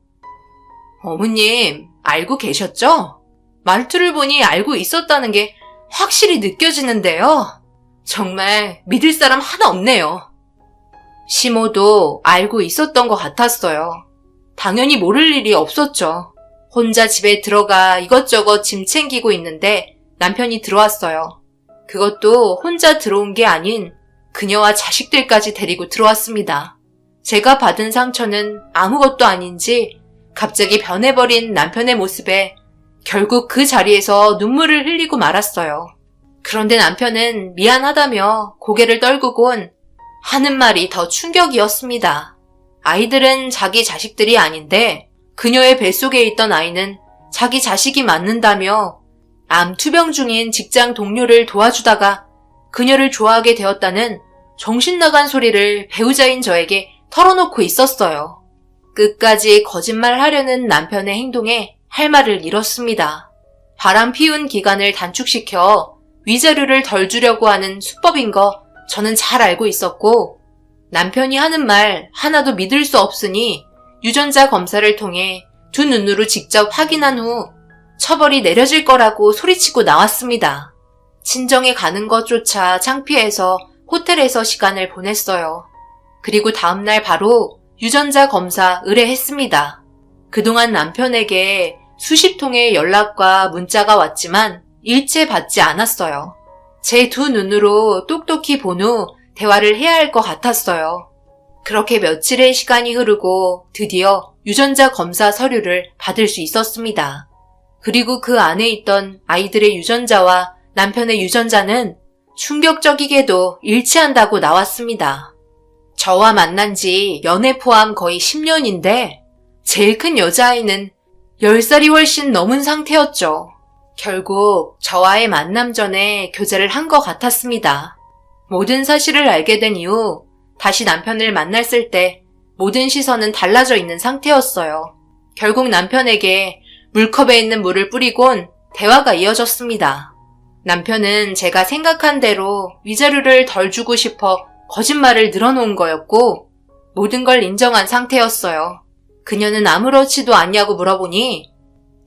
어머님, 알고 계셨죠? 말투를 보니 알고 있었다는 게 확실히 느껴지는데요. 정말 믿을 사람 하나 없네요. 시모도 알고 있었던 것 같았어요. 당연히 모를 일이 없었죠. 혼자 집에 들어가 이것저것 짐 챙기고 있는데 남편이 들어왔어요. 그것도 혼자 들어온 게 아닌 그녀와 자식들까지 데리고 들어왔습니다. 제가 받은 상처는 아무것도 아닌지 갑자기 변해버린 남편의 모습에 결국 그 자리에서 눈물을 흘리고 말았어요. 그런데 남편은 미안하다며 고개를 떨구곤 하는 말이 더 충격이었습니다. 아이들은 자기 자식들이 아닌데 그녀의 뱃속에 있던 아이는 자기 자식이 맞는다며 암 투병 중인 직장 동료를 도와주다가 그녀를 좋아하게 되었다는 정신나간 소리를 배우자인 저에게 털어놓고 있었어요. 끝까지 거짓말하려는 남편의 행동에 할 말을 잃었습니다. 바람 피운 기간을 단축시켜 위자료를 덜 주려고 하는 수법인 거 저는 잘 알고 있었고 남편이 하는 말 하나도 믿을 수 없으니 유전자 검사를 통해 두 눈으로 직접 확인한 후 처벌이 내려질 거라고 소리치고 나왔습니다. 친정에 가는 것조차 창피해서 호텔에서 시간을 보냈어요. 그리고 다음날 바로 유전자 검사 의뢰했습니다. 그동안 남편에게 수십 통의 연락과 문자가 왔지만 일체 받지 않았어요. 제 두 눈으로 똑똑히 본 후 대화를 해야 할 것 같았어요. 그렇게 며칠의 시간이 흐르고 드디어 유전자 검사 서류를 받을 수 있었습니다. 그리고 그 안에 있던 아이들의 유전자와 남편의 유전자는 충격적이게도 일치한다고 나왔습니다. 저와 만난 지 연애 포함 거의 10년인데 제일 큰 여자아이는 10살이 훨씬 넘은 상태였죠. 결국 저와의 만남 전에 교제를 한 것 같았습니다. 모든 사실을 알게 된 이후 다시 남편을 만났을 때 모든 시선은 달라져 있는 상태였어요. 결국 남편에게 물컵에 있는 물을 뿌리곤 대화가 이어졌습니다. 남편은 제가 생각한 대로 위자료를 덜 주고 싶어 거짓말을 늘어놓은 거였고 모든 걸 인정한 상태였어요. 그녀는 아무렇지도 않냐고 물어보니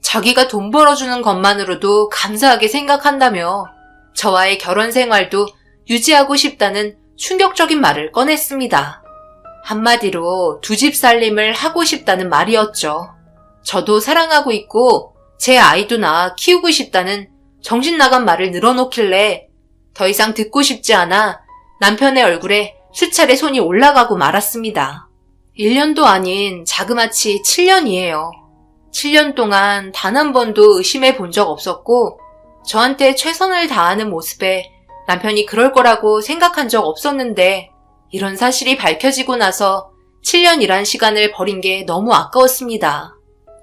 자기가 돈 벌어주는 것만으로도 감사하게 생각한다며 저와의 결혼 생활도 유지하고 싶다는 충격적인 말을 꺼냈습니다. 한마디로 두 집 살림을 하고 싶다는 말이었죠. 저도 사랑하고 있고 제 아이도 낳아 키우고 싶다는 정신 나간 말을 늘어놓길래 더 이상 듣고 싶지 않아 남편의 얼굴에 수차례 손이 올라가고 말았습니다. 1년도 아닌 자그마치 7년이에요. 7년 동안 단 한 번도 의심해 본 적 없었고 저한테 최선을 다하는 모습에 남편이 그럴 거라고 생각한 적 없었는데 이런 사실이 밝혀지고 나서 7년이란 시간을 버린 게 너무 아까웠습니다.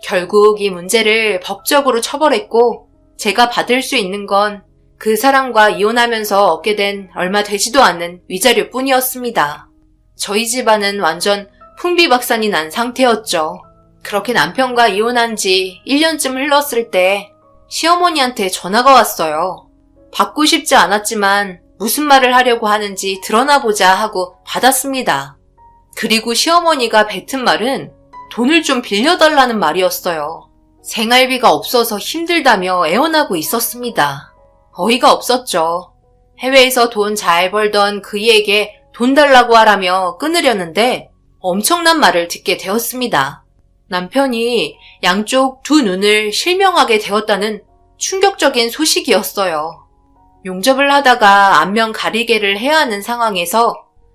결국 이 문제를 법적으로 처벌했고 제가 받을 수 있는 건 그 사람과 이혼하면서 얻게 된 얼마 되지도 않는 위자료 뿐이었습니다. 저희 집안은 완전 풍비박산이 난 상태였죠. 그렇게 남편과 이혼한 지 1년쯤 흘렀을 때 시어머니한테 전화가 왔어요. 받고 싶지 않았지만 무슨 말을 하려고 하는지 드러나 보자 하고 받았습니다. 그리고 시어머니가 뱉은 말은 돈을 좀 빌려달라는 말이었어요. 생활비가 없어서 힘들다며 애원하고 있었습니다. 어이가 없었죠. 해외에서 돈 잘 벌던 그이에게 돈 달라고 하라며 끊으려는데 엄청난 말을 듣게 되었습니다. 남편이 양쪽 두 눈을 실명하게 되었다는 충격적인 소식이었어요. 용접을 하다가 안면 가리개를 해야 하는 상황에서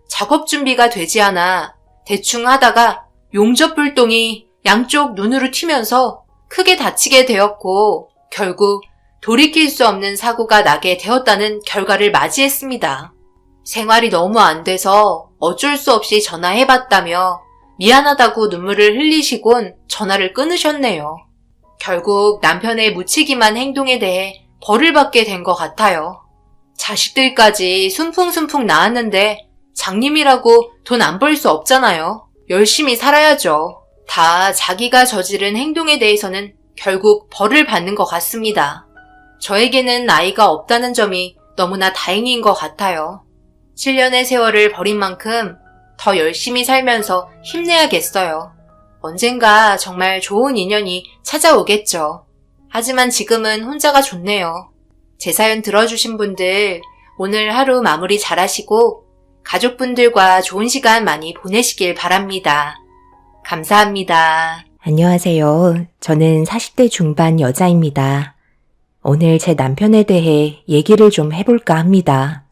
작업 준비가 되지 않아 대충 하다가 용접불똥이 양쪽 눈으로 튀면서 크게 다치게 되었고 결국 돌이킬 수 없는 사고가 나게 되었다는 결과를 맞이했습니다. 생활이 너무 안 돼서 어쩔 수 없이 전화해봤다며 미안하다고 눈물을 흘리시곤 전화를 끊으셨네요. 결국 남편의 무책임한 행동에 대해 벌을 받게 된 것 같아요. 자식들까지 순풍순풍 낳았는데 장님이라고 돈 안 벌 수 없잖아요. 열심히 살아야죠. 다 자기가 저지른 행동에 대해서는 결국 벌을 받는 것 같습니다. 저에게는 아이가 없다는 점이 너무나 다행인 것 같아요. 7년의 세월을 버린 만큼 더 열심히 살면서 힘내야겠어요. 언젠가 정말 좋은 인연이 찾아오겠죠. 하지만 지금은 혼자가 좋네요. 제 사연 들어주신 분들 오늘 하루 마무리 잘하시고 가족분들과 좋은 시간 많이 보내시길 바랍니다. 감사합니다. 안녕하세요. 저는 40대 중반 여자입니다. 오늘 제 남편에 대해 얘기를 좀 해볼까 합니다.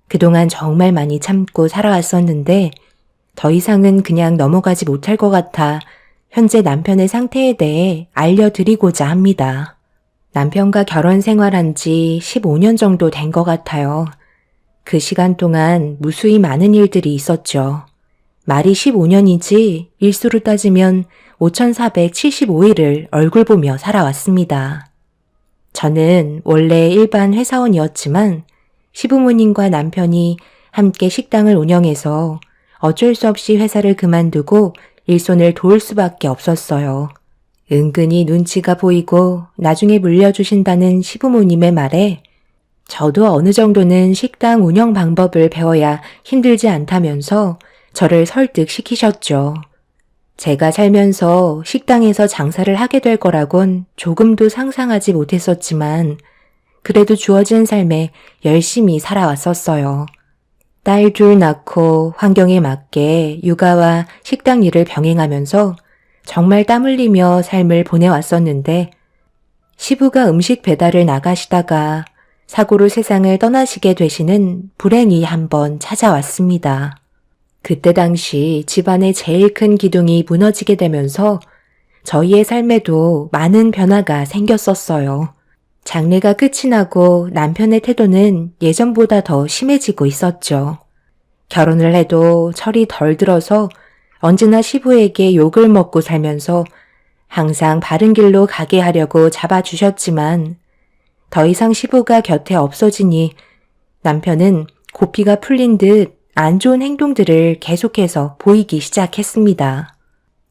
그동안 정말 많이 참고 살아왔었는데 더 이상은 그냥 넘어가지 못할 것 같아 현재 남편의 상태에 대해 알려드리고자 합니다. 남편과 결혼 생활한 지 15년 정도 된 것 같아요. 그 시간 동안 무수히 많은 일들이 있었죠. 말이 15년이지 일수로 따지면 5,475일을 얼굴 보며 살아왔습니다. 저는 원래 일반 회사원이었지만 시부모님과 남편이 함께 식당을 운영해서 어쩔 수 없이 회사를 그만두고 일손을 도울 수밖에 없었어요. 은근히 눈치가 보이고 나중에 물려주신다는 시부모님의 말에 저도 어느 정도는 식당 운영 방법을 배워야 힘들지 않다면서 저를 설득시키셨죠. 제가 살면서 식당에서 장사를 하게 될 거라곤 조금도 상상하지 못했었지만 그래도 주어진 삶에 열심히 살아왔었어요. 딸 둘 낳고 환경에 맞게 육아와 식당 일을 병행하면서 정말 땀 흘리며 삶을 보내왔었는데 시부가 음식 배달을 나가시다가 사고로 세상을 떠나시게 되시는 불행이 한번 찾아왔습니다. 그때 당시 집안의 제일 큰 기둥이 무너지게 되면서 저희의 삶에도 많은 변화가 생겼었어요. 장례가 끝이 나고 남편의 태도는 예전보다 더 심해지고 있었죠. 결혼을 해도 철이 덜 들어서 언제나 시부에게 욕을 먹고 살면서 항상 바른 길로 가게 하려고 잡아주셨지만 더 이상 시부가 곁에 없어지니 남편은 고피가 풀린 듯 안 좋은 행동들을 계속해서 보이기 시작했습니다.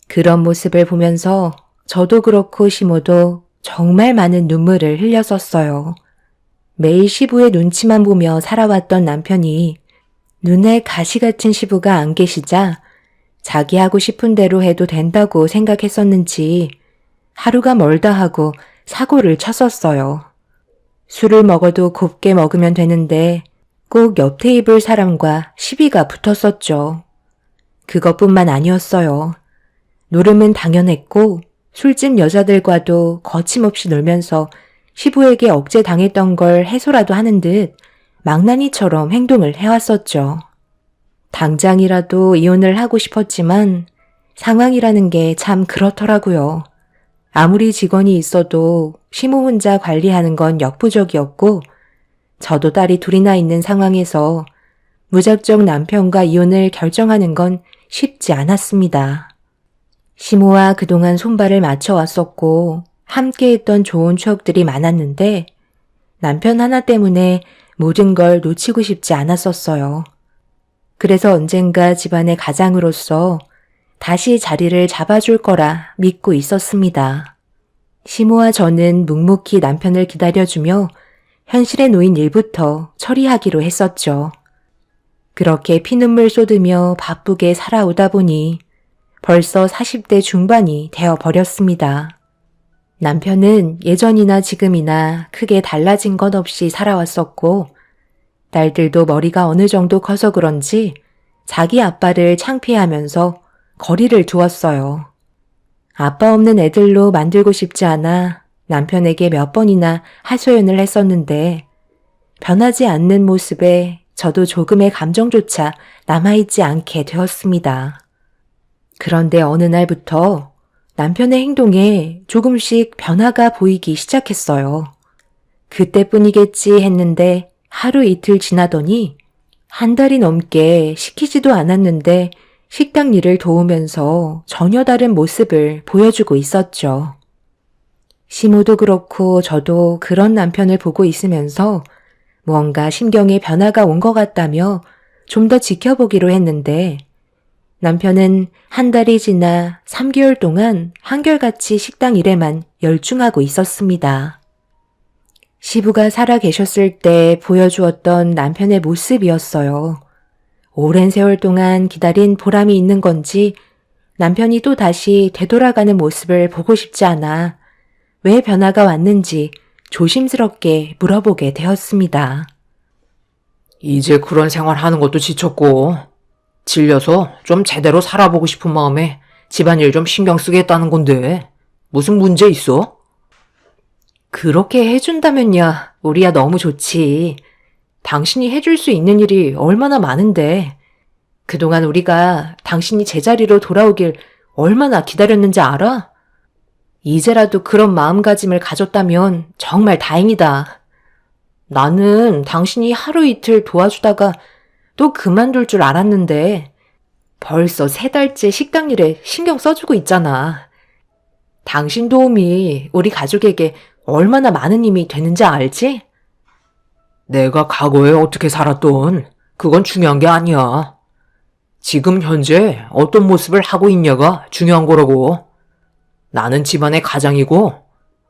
그런 모습을 보면서 저도 그렇고 시모도 정말 많은 눈물을 흘렸었어요. 매일 시부의 눈치만 보며 살아왔던 남편이 눈에 가시 같은 시부가 안 계시자 자기 하고 싶은 대로 해도 된다고 생각했었는지 하루가 멀다 하고 사고를 쳤었어요. 술을 먹어도 곱게 먹으면 되는데 꼭 옆 테이블 사람과 시비가 붙었었죠. 그것뿐만 아니었어요. 노름은 당연했고 술집 여자들과도 거침없이 놀면서 시부에게 억제당했던 걸 해소라도 하는 듯 망나니처럼 행동을 해왔었죠. 당장이라도 이혼을 하고 싶었지만 상황이라는 게 참 그렇더라고요. 아무리 직원이 있어도 시모 혼자 관리하는 건 역부족이었고 저도 딸이 둘이나 있는 상황에서 무작정 남편과 이혼을 결정하는 건 쉽지 않았습니다. 시모와 그동안 손발을 맞춰왔었고 함께했던 좋은 추억들이 많았는데 남편 하나 때문에 모든 걸 놓치고 싶지 않았었어요. 그래서 언젠가 집안의 가장으로서 다시 자리를 잡아줄 거라 믿고 있었습니다. 시모와 저는 묵묵히 남편을 기다려주며 현실에 놓인 일부터 처리하기로 했었죠. 그렇게 피눈물 쏟으며 바쁘게 살아오다 보니 벌써 40대 중반이 되어버렸습니다. 남편은 예전이나 지금이나 크게 달라진 것 없이 살아왔었고 딸들도 머리가 어느 정도 커서 그런지 자기 아빠를 창피해하면서 거리를 두었어요. 아빠 없는 애들로 만들고 싶지 않아 남편에게 몇 번이나 하소연을 했었는데 변하지 않는 모습에 저도 조금의 감정조차 남아있지 않게 되었습니다. 그런데 어느 날부터 남편의 행동에 조금씩 변화가 보이기 시작했어요. 그때뿐이겠지 했는데 하루 이틀 지나더니 한 달이 넘게 시키지도 않았는데 식당 일을 도우면서 전혀 다른 모습을 보여주고 있었죠. 시모도 그렇고 저도 그런 남편을 보고 있으면서 무언가 심경에 변화가 온 것 같다며 좀 더 지켜보기로 했는데 남편은 한 달이 지나 3개월 동안 한결같이 식당 일에만 열중하고 있었습니다. 시부가 살아 계셨을 때 보여주었던 남편의 모습이었어요. 오랜 세월 동안 기다린 보람이 있는 건지 남편이 또 다시 되돌아가는 모습을 보고 싶지 않아 왜 변화가 왔는지 조심스럽게 물어보게 되었습니다. 이제 그런 생활 하는 것도 지쳤고, 질려서 좀 제대로 살아보고 싶은 마음에 집안일 좀 신경 쓰겠다는 건데, 무슨 문제 있어? 그렇게 해준다면야 우리야 너무 좋지. 당신이 해줄 수 있는 일이 얼마나 많은데. 그동안 우리가 당신이 제자리로 돌아오길 얼마나 기다렸는지 알아? 이제라도 그런 마음가짐을 가졌다면 정말 다행이다. 나는 당신이 하루 이틀 도와주다가 또 그만둘 줄 알았는데 벌써 3달째 식당 일에 신경 써주고 있잖아. 당신 도움이 우리 가족에게 얼마나 많은 힘이 되는지 알지? 내가 과거에 어떻게 살았던 그건 중요한 게 아니야. 지금 현재 어떤 모습을 하고 있냐가 중요한 거라고. 나는 집안의 가장이고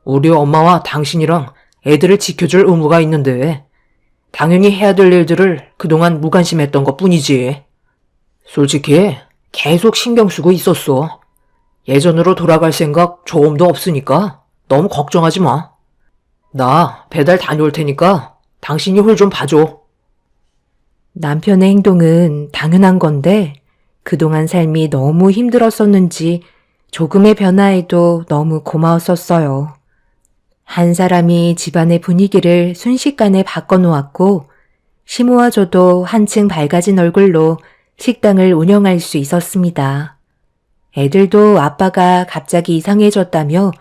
우리 엄마와 당신이랑 애들을 지켜줄 의무가 있는데 당연히 해야 될 일들을 그동안 무관심했던 것 뿐이지. 솔직히 계속 신경 쓰고 있었어. 예전으로 돌아갈 생각 조금도 없으니까 너무 걱정하지 마. 나 배달 다녀올 테니까 당신이 홀 좀 봐줘. 남편의 행동은 당연한 건데 그동안 삶이 너무 힘들었었는지 조금의 변화에도 너무 고마웠었어요. 한 사람이 집안의 분위기를 순식간에 바꿔놓았고 시모와 저도 한층 밝아진 얼굴로 식당을 운영할 수 있었습니다. 애들도 아빠가 갑자기 이상해졌다며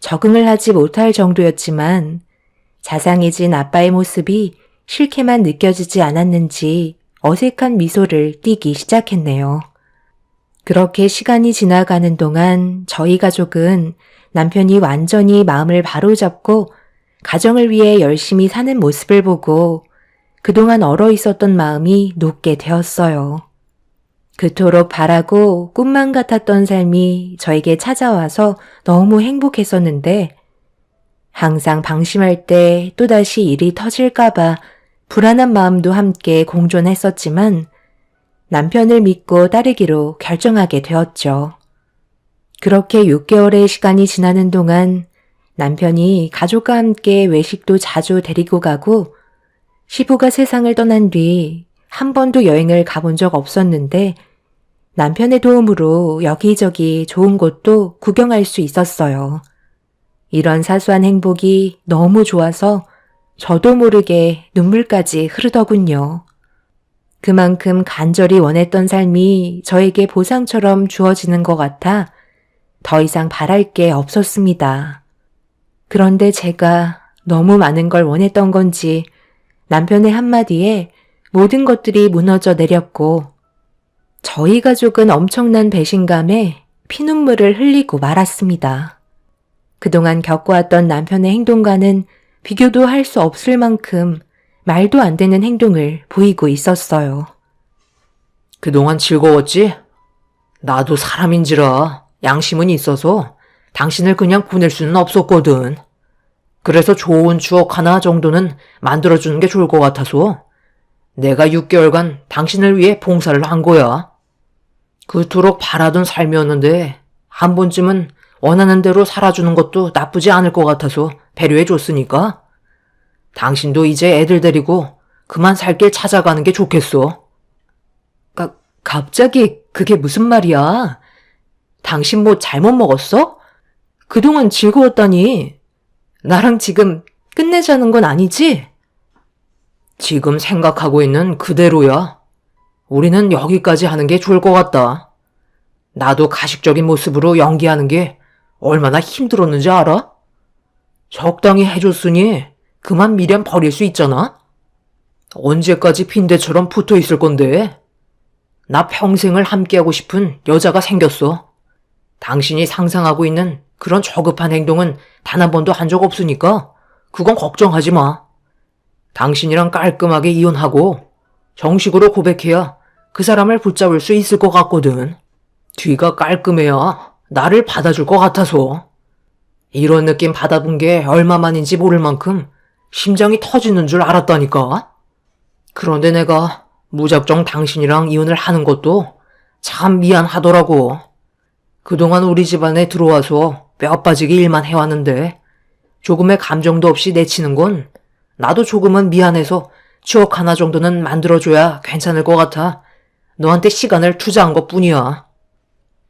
적응을 하지 못할 정도였지만 자상해진 아빠의 모습이 싫게만 느껴지지 않았는지 어색한 미소를 띠기 시작했네요. 그렇게 시간이 지나가는 동안 저희 가족은 남편이 완전히 마음을 바로잡고 가정을 위해 열심히 사는 모습을 보고 그동안 얼어 있었던 마음이 녹게 되었어요. 그토록 바라고 꿈만 같았던 삶이 저에게 찾아와서 너무 행복했었는데 항상 방심할 때 또다시 일이 터질까봐 불안한 마음도 함께 공존했었지만 남편을 믿고 따르기로 결정하게 되었죠. 그렇게 6개월의 시간이 지나는 동안 남편이 가족과 함께 외식도 자주 데리고 가고 시부가 세상을 떠난 뒤 한 번도 여행을 가본 적 없었는데 남편의 도움으로 여기저기 좋은 곳도 구경할 수 있었어요. 이런 사소한 행복이 너무 좋아서 저도 모르게 눈물까지 흐르더군요. 그만큼 간절히 원했던 삶이 저에게 보상처럼 주어지는 것 같아 더 이상 바랄 게 없었습니다. 그런데 제가 너무 많은 걸 원했던 건지 남편의 한마디에 모든 것들이 무너져 내렸고 저희 가족은 엄청난 배신감에 피눈물을 흘리고 말았습니다. 그동안 겪어왔던 남편의 행동과는 비교도 할 수 없을 만큼 말도 안 되는 행동을 보이고 있었어요. 그동안 즐거웠지? 나도 사람인지라 양심은 있어서 당신을 그냥 보낼 수는 없었거든. 그래서 좋은 추억 하나 정도는 만들어주는 게 좋을 것 같아서 내가 6개월간 당신을 위해 봉사를 한 거야. 그토록 바라던 삶이었는데 한 번쯤은 원하는 대로 살아주는 것도 나쁘지 않을 것 같아서 배려해줬으니까 당신도 이제 애들 데리고 그만 살 길 찾아가는 게 좋겠어. 갑자기 그게 무슨 말이야? 당신 뭐 잘못 먹었어? 그동안 즐거웠다니. 나랑 지금 끝내자는 건 아니지? 지금 생각하고 있는 그대로야. 우리는 여기까지 하는 게 좋을 것 같다. 나도 가식적인 모습으로 연기하는 게 얼마나 힘들었는지 알아? 적당히 해줬으니 그만 미련 버릴 수 있잖아? 언제까지 빈대처럼 붙어 있을 건데? 나 평생을 함께하고 싶은 여자가 생겼어. 당신이 상상하고 있는 그런 저급한 행동은 단 한 번도 한 적 없으니까 그건 걱정하지 마. 당신이랑 깔끔하게 이혼하고 정식으로 고백해야 그 사람을 붙잡을 수 있을 것 같거든. 뒤가 깔끔해야 나를 받아줄 것 같아서. 이런 느낌 받아본 게 얼마만인지 모를 만큼 심장이 터지는 줄 알았다니까. 그런데 내가 무작정 당신이랑 이혼을 하는 것도 참 미안하더라고. 그동안 우리 집안에 들어와서 뼈 빠지게 일만 해왔는데 조금의 감정도 없이 내치는 건 나도 조금은 미안해서 추억 하나 정도는 만들어줘야 괜찮을 것 같아 너한테 시간을 투자한 것뿐이야.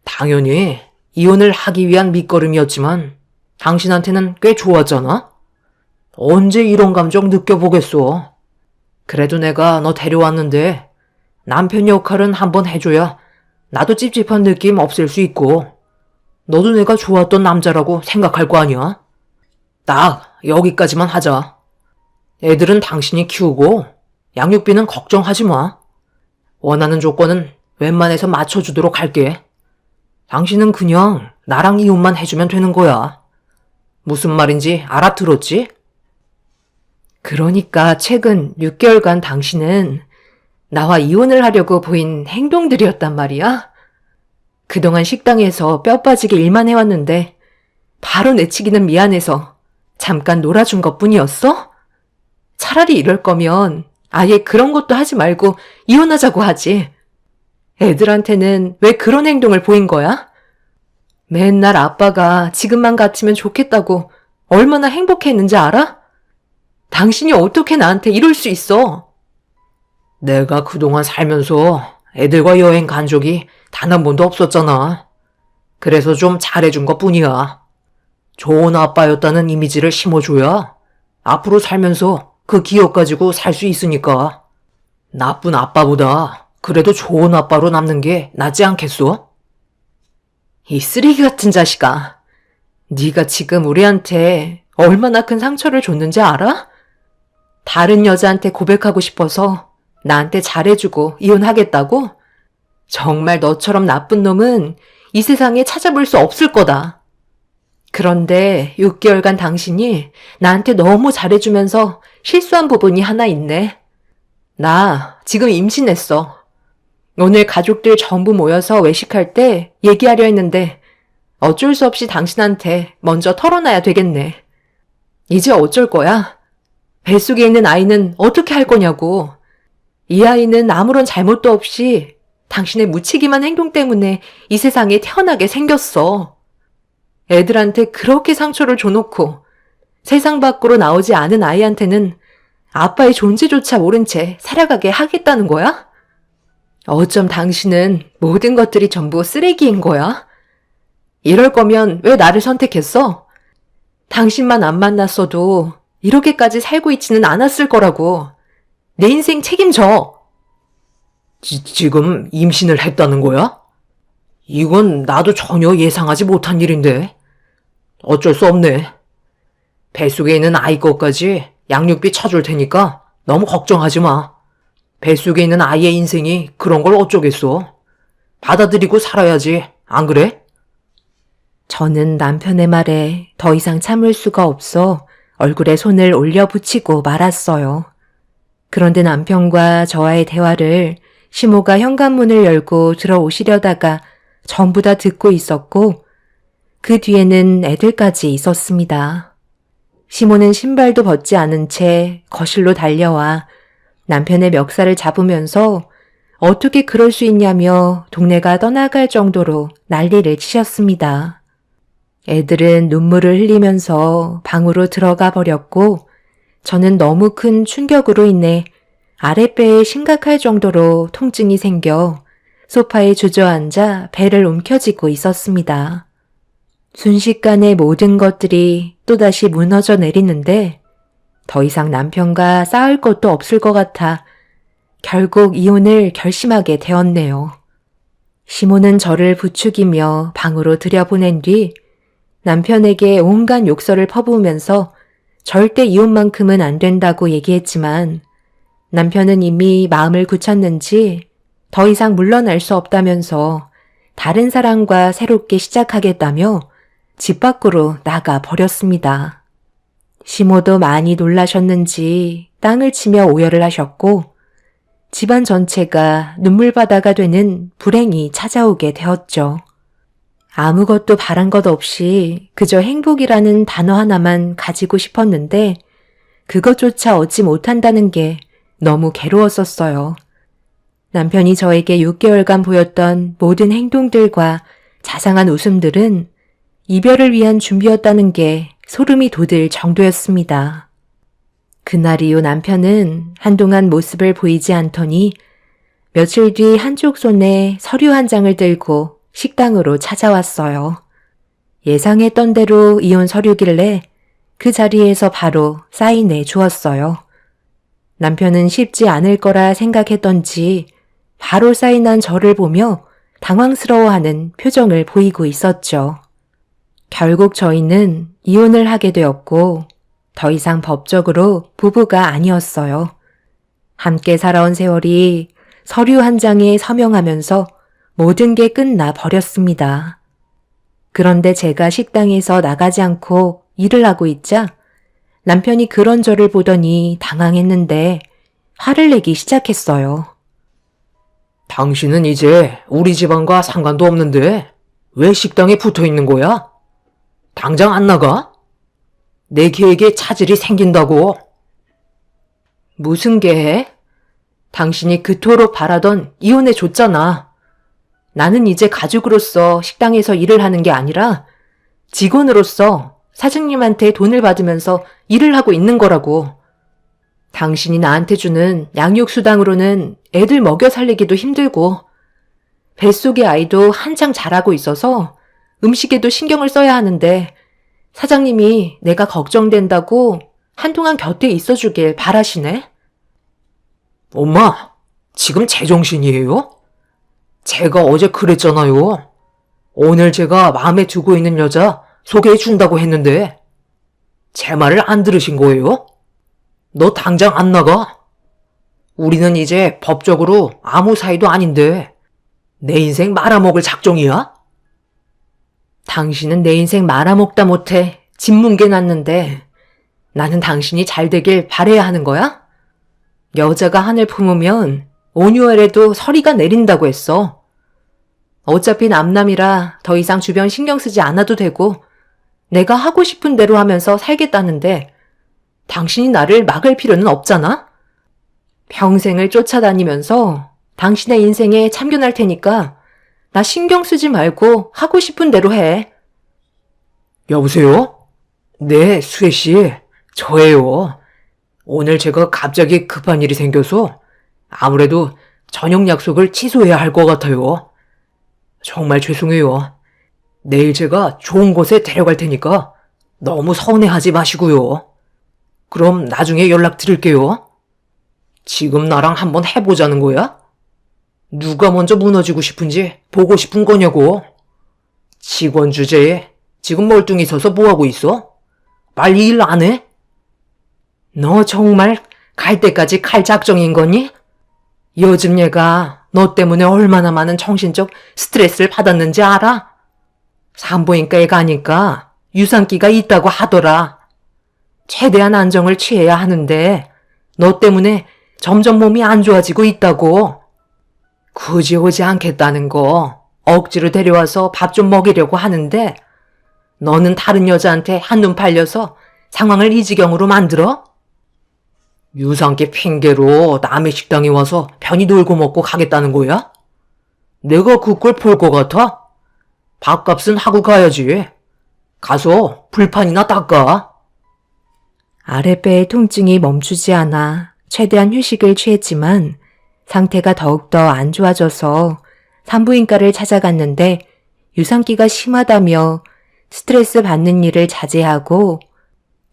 당연히 이혼을 하기 위한 밑거름이었지만 당신한테는 꽤 좋았잖아? 언제 이런 감정 느껴보겠어. 그래도 내가 너 데려왔는데 남편 역할은 한번 해줘야 나도 찝찝한 느낌 없앨 수 있고 너도 내가 좋았던 남자라고 생각할 거 아니야? 딱 여기까지만 하자. 애들은 당신이 키우고 양육비는 걱정하지 마. 원하는 조건은 웬만해서 맞춰주도록 할게. 당신은 그냥 나랑 이혼만 해주면 되는 거야. 무슨 말인지 알아들었지? 그러니까 최근 6개월간 당신은 나와 이혼을 하려고 보인 행동들이었단 말이야? 그동안 식당에서 뼈 빠지게 일만 해왔는데 바로 내치기는 미안해서 잠깐 놀아준 것뿐이었어? 차라리 이럴 거면 아예 그런 것도 하지 말고 이혼하자고 하지. 애들한테는 왜 그런 행동을 보인 거야? 맨날 아빠가 지금만 같으면 좋겠다고 얼마나 행복했는지 알아? 당신이 어떻게 나한테 이럴 수 있어? 내가 그동안 살면서 애들과 여행 간 적이 단 한 번도 없었잖아. 그래서 좀 잘해준 것뿐이야. 좋은 아빠였다는 이미지를 심어줘야 앞으로 살면서 그 기억 가지고 살 수 있으니까. 나쁜 아빠보다 그래도 좋은 아빠로 남는 게 낫지 않겠어? 이 쓰레기 같은 자식아. 네가 지금 우리한테 얼마나 큰 상처를 줬는지 알아? 다른 여자한테 고백하고 싶어서 나한테 잘해주고 이혼하겠다고? 정말 너처럼 나쁜 놈은 이 세상에 찾아볼 수 없을 거다. 그런데 6개월간 당신이 나한테 너무 잘해주면서 실수한 부분이 하나 있네. 나 지금 임신했어. 오늘 가족들 전부 모여서 외식할 때 얘기하려 했는데 어쩔 수 없이 당신한테 먼저 털어놔야 되겠네. 이제 어쩔 거야? 뱃속에 있는 아이는 어떻게 할 거냐고. 이 아이는 아무런 잘못도 없이 당신의 무책임한 행동 때문에 이 세상에 태어나게 생겼어. 애들한테 그렇게 상처를 줘놓고 세상 밖으로 나오지 않은 아이한테는 아빠의 존재조차 모른 채 살아가게 하겠다는 거야? 어쩜 당신은 모든 것들이 전부 쓰레기인 거야? 이럴 거면 왜 나를 선택했어? 당신만 안 만났어도 이렇게까지 살고 있지는 않았을 거라고. 내 인생 책임져. 지금 임신을 했다는 거야? 이건 나도 전혀 예상하지 못한 일인데. 어쩔 수 없네. 뱃속에 있는 아이 것까지 양육비 쳐줄 테니까 너무 걱정하지 마. 뱃속에 있는 아이의 인생이 그런 걸 어쩌겠어. 받아들이고 살아야지. 안 그래? 저는 남편의 말에 더 이상 참을 수가 없어 얼굴에 손을 올려붙이고 말았어요. 그런데 남편과 저와의 대화를 시모가 현관문을 열고 들어오시려다가 전부 다 듣고 있었고 그 뒤에는 애들까지 있었습니다. 시모는 신발도 벗지 않은 채 거실로 달려와 남편의 멱살을 잡으면서 어떻게 그럴 수 있냐며 동네가 떠나갈 정도로 난리를 치셨습니다. 애들은 눈물을 흘리면서 방으로 들어가 버렸고 저는 너무 큰 충격으로 인해 아랫배에 심각할 정도로 통증이 생겨 소파에 주저앉아 배를 움켜쥐고 있었습니다. 순식간에 모든 것들이 또다시 무너져 내리는데 더 이상 남편과 싸울 것도 없을 것 같아 결국 이혼을 결심하게 되었네요. 시모는 저를 부추기며 방으로 들여보낸 뒤 남편에게 온갖 욕설을 퍼부으면서 절대 이혼만큼은 안 된다고 얘기했지만 남편은 이미 마음을 굳혔는지 더 이상 물러날 수 없다면서 다른 사람과 새롭게 시작하겠다며 집 밖으로 나가 버렸습니다. 시모도 많이 놀라셨는지 땅을 치며 오열을 하셨고 집안 전체가 눈물바다가 되는 불행이 찾아오게 되었죠. 아무것도 바란 것 없이 그저 행복이라는 단어 하나만 가지고 싶었는데 그것조차 얻지 못한다는 게 너무 괴로웠었어요. 남편이 저에게 6개월간 보였던 모든 행동들과 자상한 웃음들은 이별을 위한 준비였다는 게 소름이 돋을 정도였습니다. 그날 이후 남편은 한동안 모습을 보이지 않더니 며칠 뒤 한쪽 손에 서류 한 장을 들고 식당으로 찾아왔어요. 예상했던 대로 이혼 서류길래 그 자리에서 바로 사인해 주었어요. 남편은 쉽지 않을 거라 생각했던지 바로 사인한 저를 보며 당황스러워하는 표정을 보이고 있었죠. 결국 저희는 이혼을 하게 되었고 더 이상 법적으로 부부가 아니었어요. 함께 살아온 세월이 서류 한 장에 서명하면서 모든 게 끝나 버렸습니다. 그런데 제가 식당에서 나가지 않고 일을 하고 있자 남편이 그런 저를 보더니 당황했는데 화를 내기 시작했어요. 당신은 이제 우리 집안과 상관도 없는데 왜 식당에 붙어 있는 거야? 당장 안 나가? 내 계획에 차질이 생긴다고. 무슨 계획? 당신이 그토록 바라던 이혼해 줬잖아. 나는 이제 가족으로서 식당에서 일을 하는 게 아니라 직원으로서 사장님한테 돈을 받으면서 일을 하고 있는 거라고. 당신이 나한테 주는 양육수당으로는 애들 먹여 살리기도 힘들고 뱃속의 아이도 한창 자라고 있어서 음식에도 신경을 써야 하는데 사장님이 내가 걱정된다고 한동안 곁에 있어주길 바라시네. 엄마, 지금 제정신이에요? 제가 어제 그랬잖아요. 오늘 제가 마음에 두고 있는 여자 소개해 준다고 했는데 제 말을 안 들으신 거예요? 너 당장 안 나가. 우리는 이제 법적으로 아무 사이도 아닌데 내 인생 말아먹을 작정이야? 당신은 내 인생 말아먹다 못해 짓뭉개 놨는데 나는 당신이 잘 되길 바라야 하는 거야? 여자가 한을 품으면 온유월에도 서리가 내린다고 했어. 어차피 남남이라 더 이상 주변 신경 쓰지 않아도 되고 내가 하고 싶은 대로 하면서 살겠다는데 당신이 나를 막을 필요는 없잖아? 평생을 쫓아다니면서 당신의 인생에 참견할 테니까 나 신경 쓰지 말고 하고 싶은 대로 해. 여보세요? 네, 수혜 씨. 저예요. 오늘 제가 갑자기 급한 일이 생겨서 아무래도 저녁 약속을 취소해야 할 것 같아요. 정말 죄송해요. 내일 제가 좋은 곳에 데려갈 테니까 너무 서운해하지 마시고요. 그럼 나중에 연락드릴게요. 지금 나랑 한번 해보자는 거야? 누가 먼저 무너지고 싶은지 보고 싶은 거냐고. 직원 주제에 지금 멀뚱히 서서 뭐하고 있어? 빨리 일 안 해? 너 정말 갈 때까지 갈 작정인 거니? 요즘 얘가 너 때문에 얼마나 많은 정신적 스트레스를 받았는지 알아? 산부인과에 가니까 유산기가 있다고 하더라. 최대한 안정을 취해야 하는데 너 때문에 점점 몸이 안 좋아지고 있다고. 굳이 오지 않겠다는 거 억지로 데려와서 밥 좀 먹이려고 하는데 너는 다른 여자한테 한눈 팔려서 상황을 이 지경으로 만들어? 유산기 핑계로 남의 식당에 와서 편히 놀고 먹고 가겠다는 거야? 내가 그걸 볼 것 같아? 밥값은 하고 가야지. 가서 불판이나 닦아. 아랫배의 통증이 멈추지 않아 최대한 휴식을 취했지만 상태가 더욱더 안 좋아져서 산부인과를 찾아갔는데 유산기가 심하다며 스트레스 받는 일을 자제하고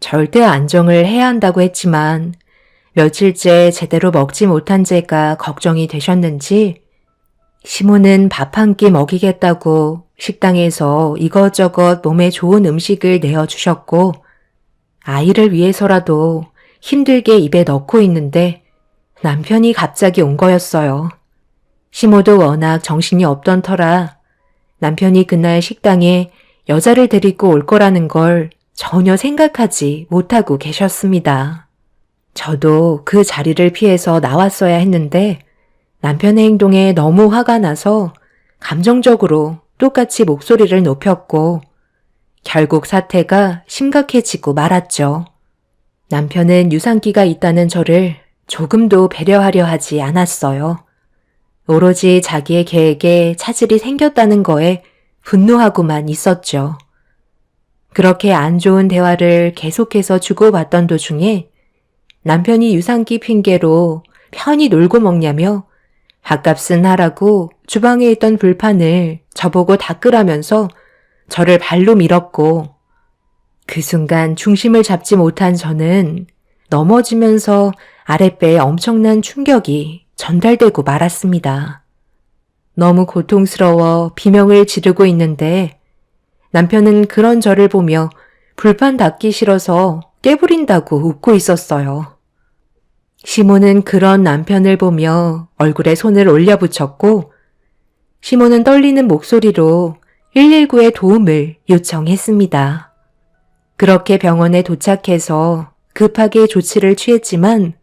절대 안정을 해야 한다고 했지만 며칠째 제대로 먹지 못한 제가 걱정이 되셨는지 시모는 밥 한 끼 먹이겠다고 식당에서 이것저것 몸에 좋은 음식을 내어주셨고 아이를 위해서라도 힘들게 입에 넣고 있는데 남편이 갑자기 온 거였어요. 시모도 워낙 정신이 없던 터라 남편이 그날 식당에 여자를 데리고 올 거라는 걸 전혀 생각하지 못하고 계셨습니다. 저도 그 자리를 피해서 나왔어야 했는데 남편의 행동에 너무 화가 나서 감정적으로 똑같이 목소리를 높였고 결국 사태가 심각해지고 말았죠. 남편은 유산기가 있다는 저를 조금도 배려하려 하지 않았어요. 오로지 자기의 계획에 차질이 생겼다는 거에 분노하고만 있었죠. 그렇게 안 좋은 대화를 계속해서 주고받던 도중에 남편이 유산기 핑계로 편히 놀고 먹냐며 밥값은 하라고 주방에 있던 불판을 저보고 닦으라면서 저를 발로 밀었고 그 순간 중심을 잡지 못한 저는 넘어지면서 아랫배에 엄청난 충격이 전달되고 말았습니다. 너무 고통스러워 비명을 지르고 있는데 남편은 그런 저를 보며 불판 닦기 싫어서 깨부린다고 웃고 있었어요. 시모는 그런 남편을 보며 얼굴에 손을 올려붙였고 시모는 떨리는 목소리로 119에 도움을 요청했습니다. 그렇게 병원에 도착해서 급하게 조치를 취했지만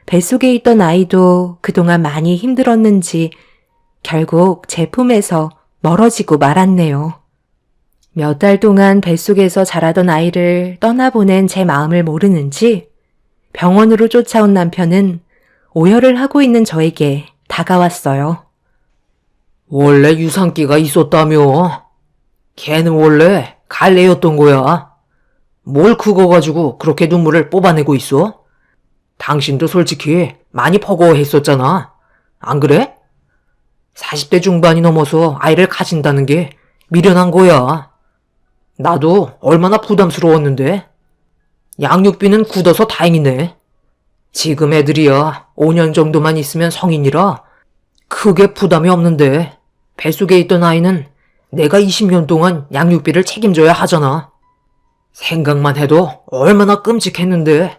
뱃속에 있던 아이도 그동안 많이 힘들었는지 결국 제 품에서 멀어지고 말았네요. 몇 달 동안 뱃속에서 자라던 아이를 떠나보낸 제 마음을 모르는지 병원으로 쫓아온 남편은 오열을 하고 있는 저에게 다가왔어요. 원래 유산기가 있었다며. 걔는 원래 갈래였던 거야. 뭘 그거 가지고 그렇게 눈물을 뽑아내고 있어? 당신도 솔직히 많이 버거워했었잖아. 안 그래? 40대 중반이 넘어서 아이를 가진다는 게 미련한 거야. 나도 얼마나 부담스러웠는데. 양육비는 굳어서 다행이네. 지금 애들이야 5년 정도만 있으면 성인이라 크게 부담이 없는데 뱃속에 있던 아이는 내가 20년 동안 양육비를 책임져야 하잖아. 생각만 해도 얼마나 끔찍했는데.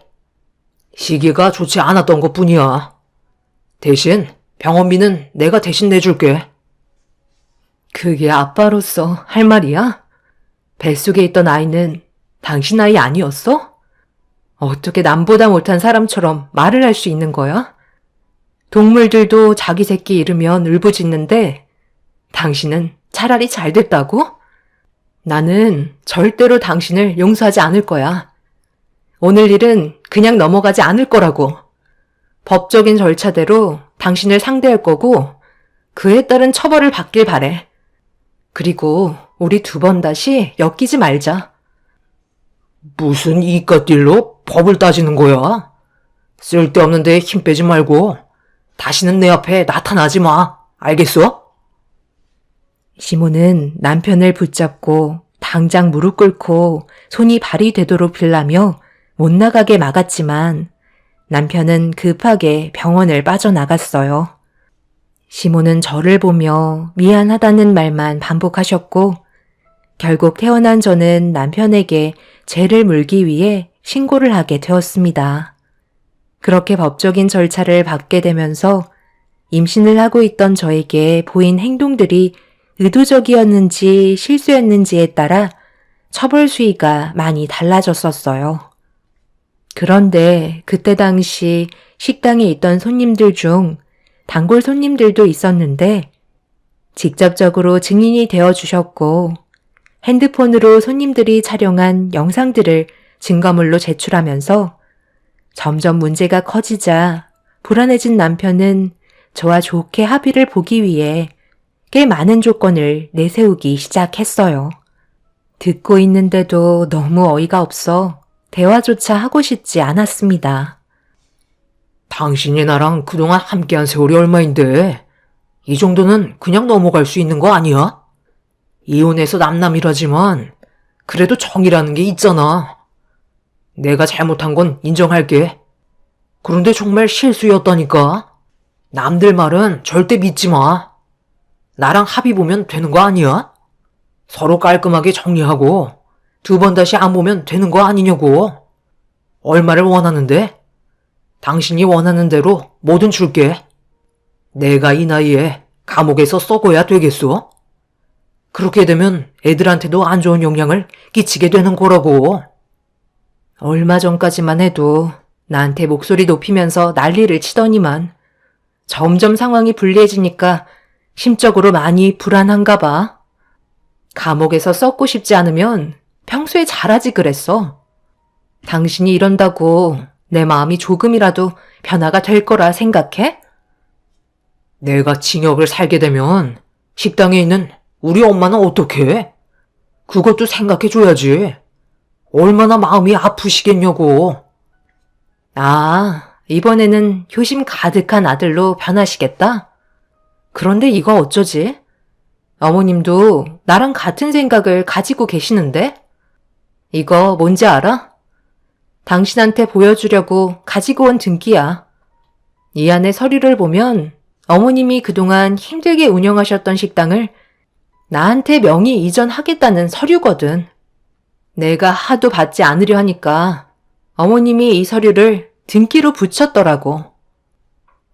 시기가 좋지 않았던 것 뿐이야. 대신 병원비는 내가 대신 내줄게. 그게 아빠로서 할 말이야? 뱃속에 있던 아이는 당신 아이 아니었어? 어떻게 남보다 못한 사람처럼 말을 할 수 있는 거야? 동물들도 자기 새끼 잃으면 울부짖는데 당신은 차라리 잘 됐다고? 나는 절대로 당신을 용서하지 않을 거야. 오늘 일은 그냥 넘어가지 않을 거라고. 법적인 절차대로 당신을 상대할 거고 그에 따른 처벌을 받길 바래. 그리고 우리 2번 다시 엮이지 말자. 무슨 이깟 딜로 법을 따지는 거야? 쓸데없는 데에 힘 빼지 말고 다시는 내 앞에 나타나지 마. 알겠어? 시모는 남편을 붙잡고 당장 무릎 꿇고 손이 발이 되도록 빌라며 못 나가게 막았지만 남편은 급하게 병원을 빠져나갔어요. 시모는 저를 보며 미안하다는 말만 반복하셨고 결국 태어난 저는 남편에게 죄를 물기 위해 신고를 하게 되었습니다. 그렇게 법적인 절차를 밟게 되면서 임신을 하고 있던 저에게 보인 행동들이 의도적이었는지 실수였는지에 따라 처벌 수위가 많이 달라졌었어요. 그런데 그때 당시 식당에 있던 손님들 중 단골 손님들도 있었는데 직접적으로 증인이 되어 주셨고 핸드폰으로 손님들이 촬영한 영상들을 증거물로 제출하면서 점점 문제가 커지자 불안해진 남편은 저와 좋게 합의를 보기 위해 꽤 많은 조건을 내세우기 시작했어요. 듣고 있는데도 너무 어이가 없어 대화조차 하고 싶지 않았습니다. 당신이 나랑 그동안 함께한 세월이 얼마인데 이 정도는 그냥 넘어갈 수 있는 거 아니야? 이혼해서 남남이라지만 그래도 정이라는 게 있잖아. 내가 잘못한 건 인정할게. 그런데 정말 실수였다니까. 남들 말은 절대 믿지 마. 나랑 합의 보면 되는 거 아니야? 서로 깔끔하게 정리하고 2번 다시 안 보면 되는 거 아니냐고. 얼마를 원하는데? 당신이 원하는 대로 뭐든 줄게. 내가 이 나이에 감옥에서 썩어야 되겠어? 그렇게 되면 애들한테도 안 좋은 영향을 끼치게 되는 거라고. 얼마 전까지만 해도 나한테 목소리 높이면서 난리를 치더니만 점점 상황이 불리해지니까 심적으로 많이 불안한가 봐. 감옥에서 썩고 싶지 않으면 평소에 잘하지 그랬어. 당신이 이런다고 내 마음이 조금이라도 변화가 될 거라 생각해? 내가 징역을 살게 되면 식당에 있는 우리 엄마는 어떡해? 그것도 생각해줘야지. 얼마나 마음이 아프시겠냐고. 아, 이번에는 효심 가득한 아들로 변하시겠다? 그런데 이거 어쩌지? 어머님도 나랑 같은 생각을 가지고 계시는데? 이거 뭔지 알아? 당신한테 보여주려고 가지고 온 등기야. 이 안에 서류를 보면 어머님이 그동안 힘들게 운영하셨던 식당을 나한테 명의 이전하겠다는 서류거든. 내가 하도 받지 않으려 하니까 어머님이 이 서류를 등기로 붙였더라고.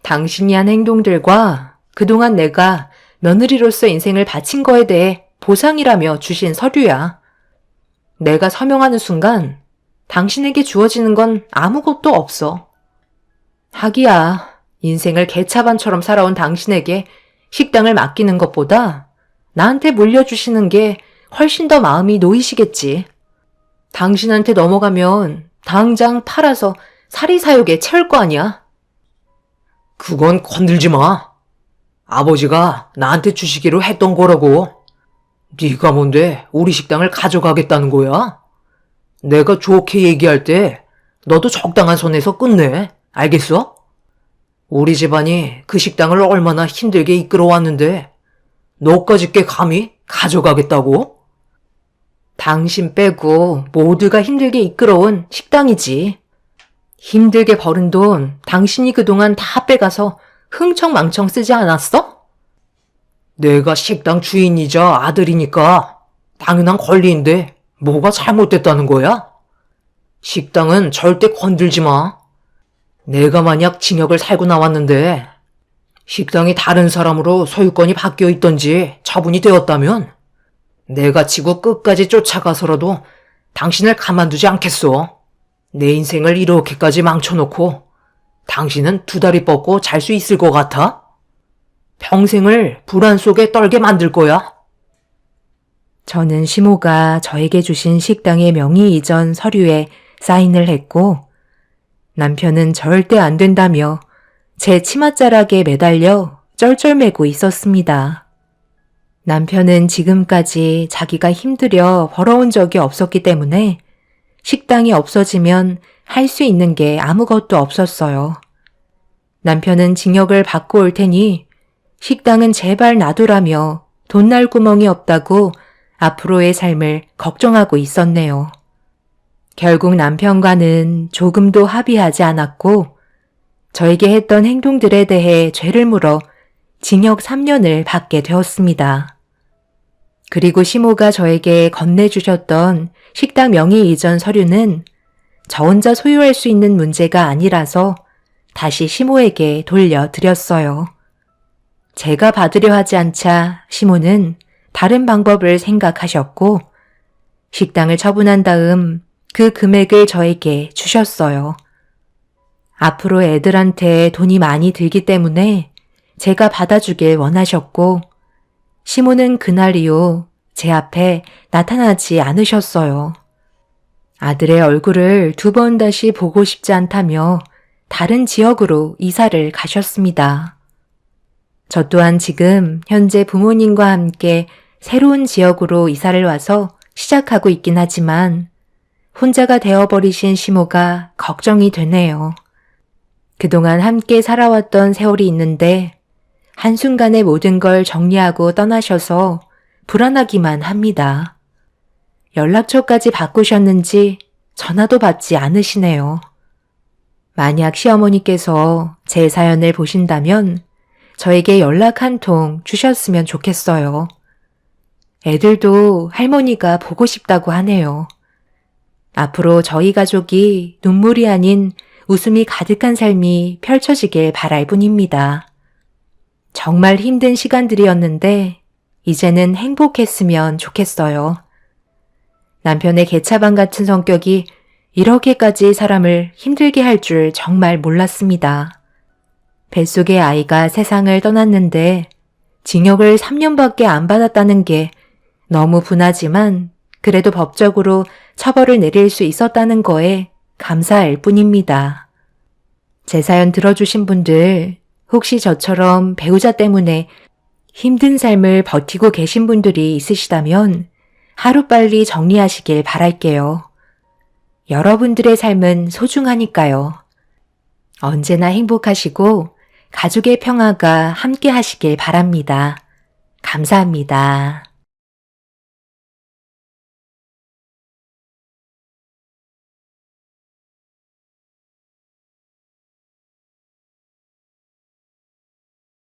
당신이 한 행동들과 그동안 내가 며느리로서 인생을 바친 거에 대해 보상이라며 주신 서류야. 내가 서명하는 순간 당신에게 주어지는 건 아무것도 없어. 하기야, 인생을 개차반처럼 살아온 당신에게 식당을 맡기는 것보다 나한테 물려주시는 게 훨씬 더 마음이 놓이시겠지. 당신한테 넘어가면 당장 팔아서 사리사욕에 채울 거 아니야? 그건 건들지 마. 아버지가 나한테 주시기로 했던 거라고. 네가 뭔데 우리 식당을 가져가겠다는 거야? 내가 좋게 얘기할 때 너도 적당한 선에서 끝내. 알겠어? 우리 집안이 그 식당을 얼마나 힘들게 이끌어왔는데 너까지 꽤 감히 가져가겠다고? 당신 빼고 모두가 힘들게 이끌어온 식당이지. 힘들게 벌은 돈 당신이 그동안 다 빼가서 흥청망청 쓰지 않았어? 내가 식당 주인이자 아들이니까 당연한 권리인데 뭐가 잘못됐다는 거야? 식당은 절대 건들지 마. 내가 만약 징역을 살고 나왔는데 식당이 다른 사람으로 소유권이 바뀌어 있던지 처분이 되었다면 내가 지구 끝까지 쫓아가서라도 당신을 가만두지 않겠어. 내 인생을 이렇게까지 망쳐놓고 당신은 2다리 뻗고 잘 수 있을 것 같아? 평생을 불안 속에 떨게 만들 거야. 저는 시모가 저에게 주신 식당의 명의 이전 서류에 사인을 했고 남편은 절대 안 된다며 제 치맛자락에 매달려 쩔쩔매고 있었습니다. 남편은 지금까지 자기가 힘들여 벌어온 적이 없었기 때문에 식당이 없어지면 할 수 있는 게 아무것도 없었어요. 남편은 징역을 받고 올 테니 식당은 제발 놔두라며 돈 날 구멍이 없다고 앞으로의 삶을 걱정하고 있었네요. 결국 남편과는 조금도 합의하지 않았고 저에게 했던 행동들에 대해 죄를 물어 징역 3년을 받게 되었습니다. 그리고 시모가 저에게 건네주셨던 식당 명의 이전 서류는 저 혼자 소유할 수 있는 문제가 아니라서 다시 시모에게 돌려드렸어요. 제가 받으려 하지 않자 시모는 다른 방법을 생각하셨고 식당을 처분한 다음 그 금액을 저에게 주셨어요. 앞으로 애들한테 돈이 많이 들기 때문에 제가 받아주길 원하셨고 시모는 그날 이후 제 앞에 나타나지 않으셨어요. 아들의 얼굴을 2번 다시 보고 싶지 않다며 다른 지역으로 이사를 가셨습니다. 저 또한 지금 현재 부모님과 함께 새로운 지역으로 이사를 와서 시작하고 있긴 하지만 혼자가 되어버리신 시모가 걱정이 되네요. 그동안 함께 살아왔던 세월이 있는데 한순간에 모든 걸 정리하고 떠나셔서 불안하기만 합니다. 연락처까지 바꾸셨는지 전화도 받지 않으시네요. 만약 시어머니께서 제 사연을 보신다면 저에게 연락 한 통 주셨으면 좋겠어요. 애들도 할머니가 보고 싶다고 하네요. 앞으로 저희 가족이 눈물이 아닌 웃음이 가득한 삶이 펼쳐지길 바랄 뿐입니다. 정말 힘든 시간들이었는데 이제는 행복했으면 좋겠어요. 남편의 개차반 같은 성격이 이렇게까지 사람을 힘들게 할 줄 정말 몰랐습니다. 뱃속의 아이가 세상을 떠났는데 징역을 3년밖에 안 받았다는 게 너무 분하지만 그래도 법적으로 처벌을 내릴 수 있었다는 거에 감사할 뿐입니다. 제 사연 들어주신 분들, 혹시 저처럼 배우자 때문에 힘든 삶을 버티고 계신 분들이 있으시다면 하루빨리 정리하시길 바랄게요. 여러분들의 삶은 소중하니까요. 언제나 행복하시고 가족의 평화가 함께 하시길 바랍니다. 감사합니다.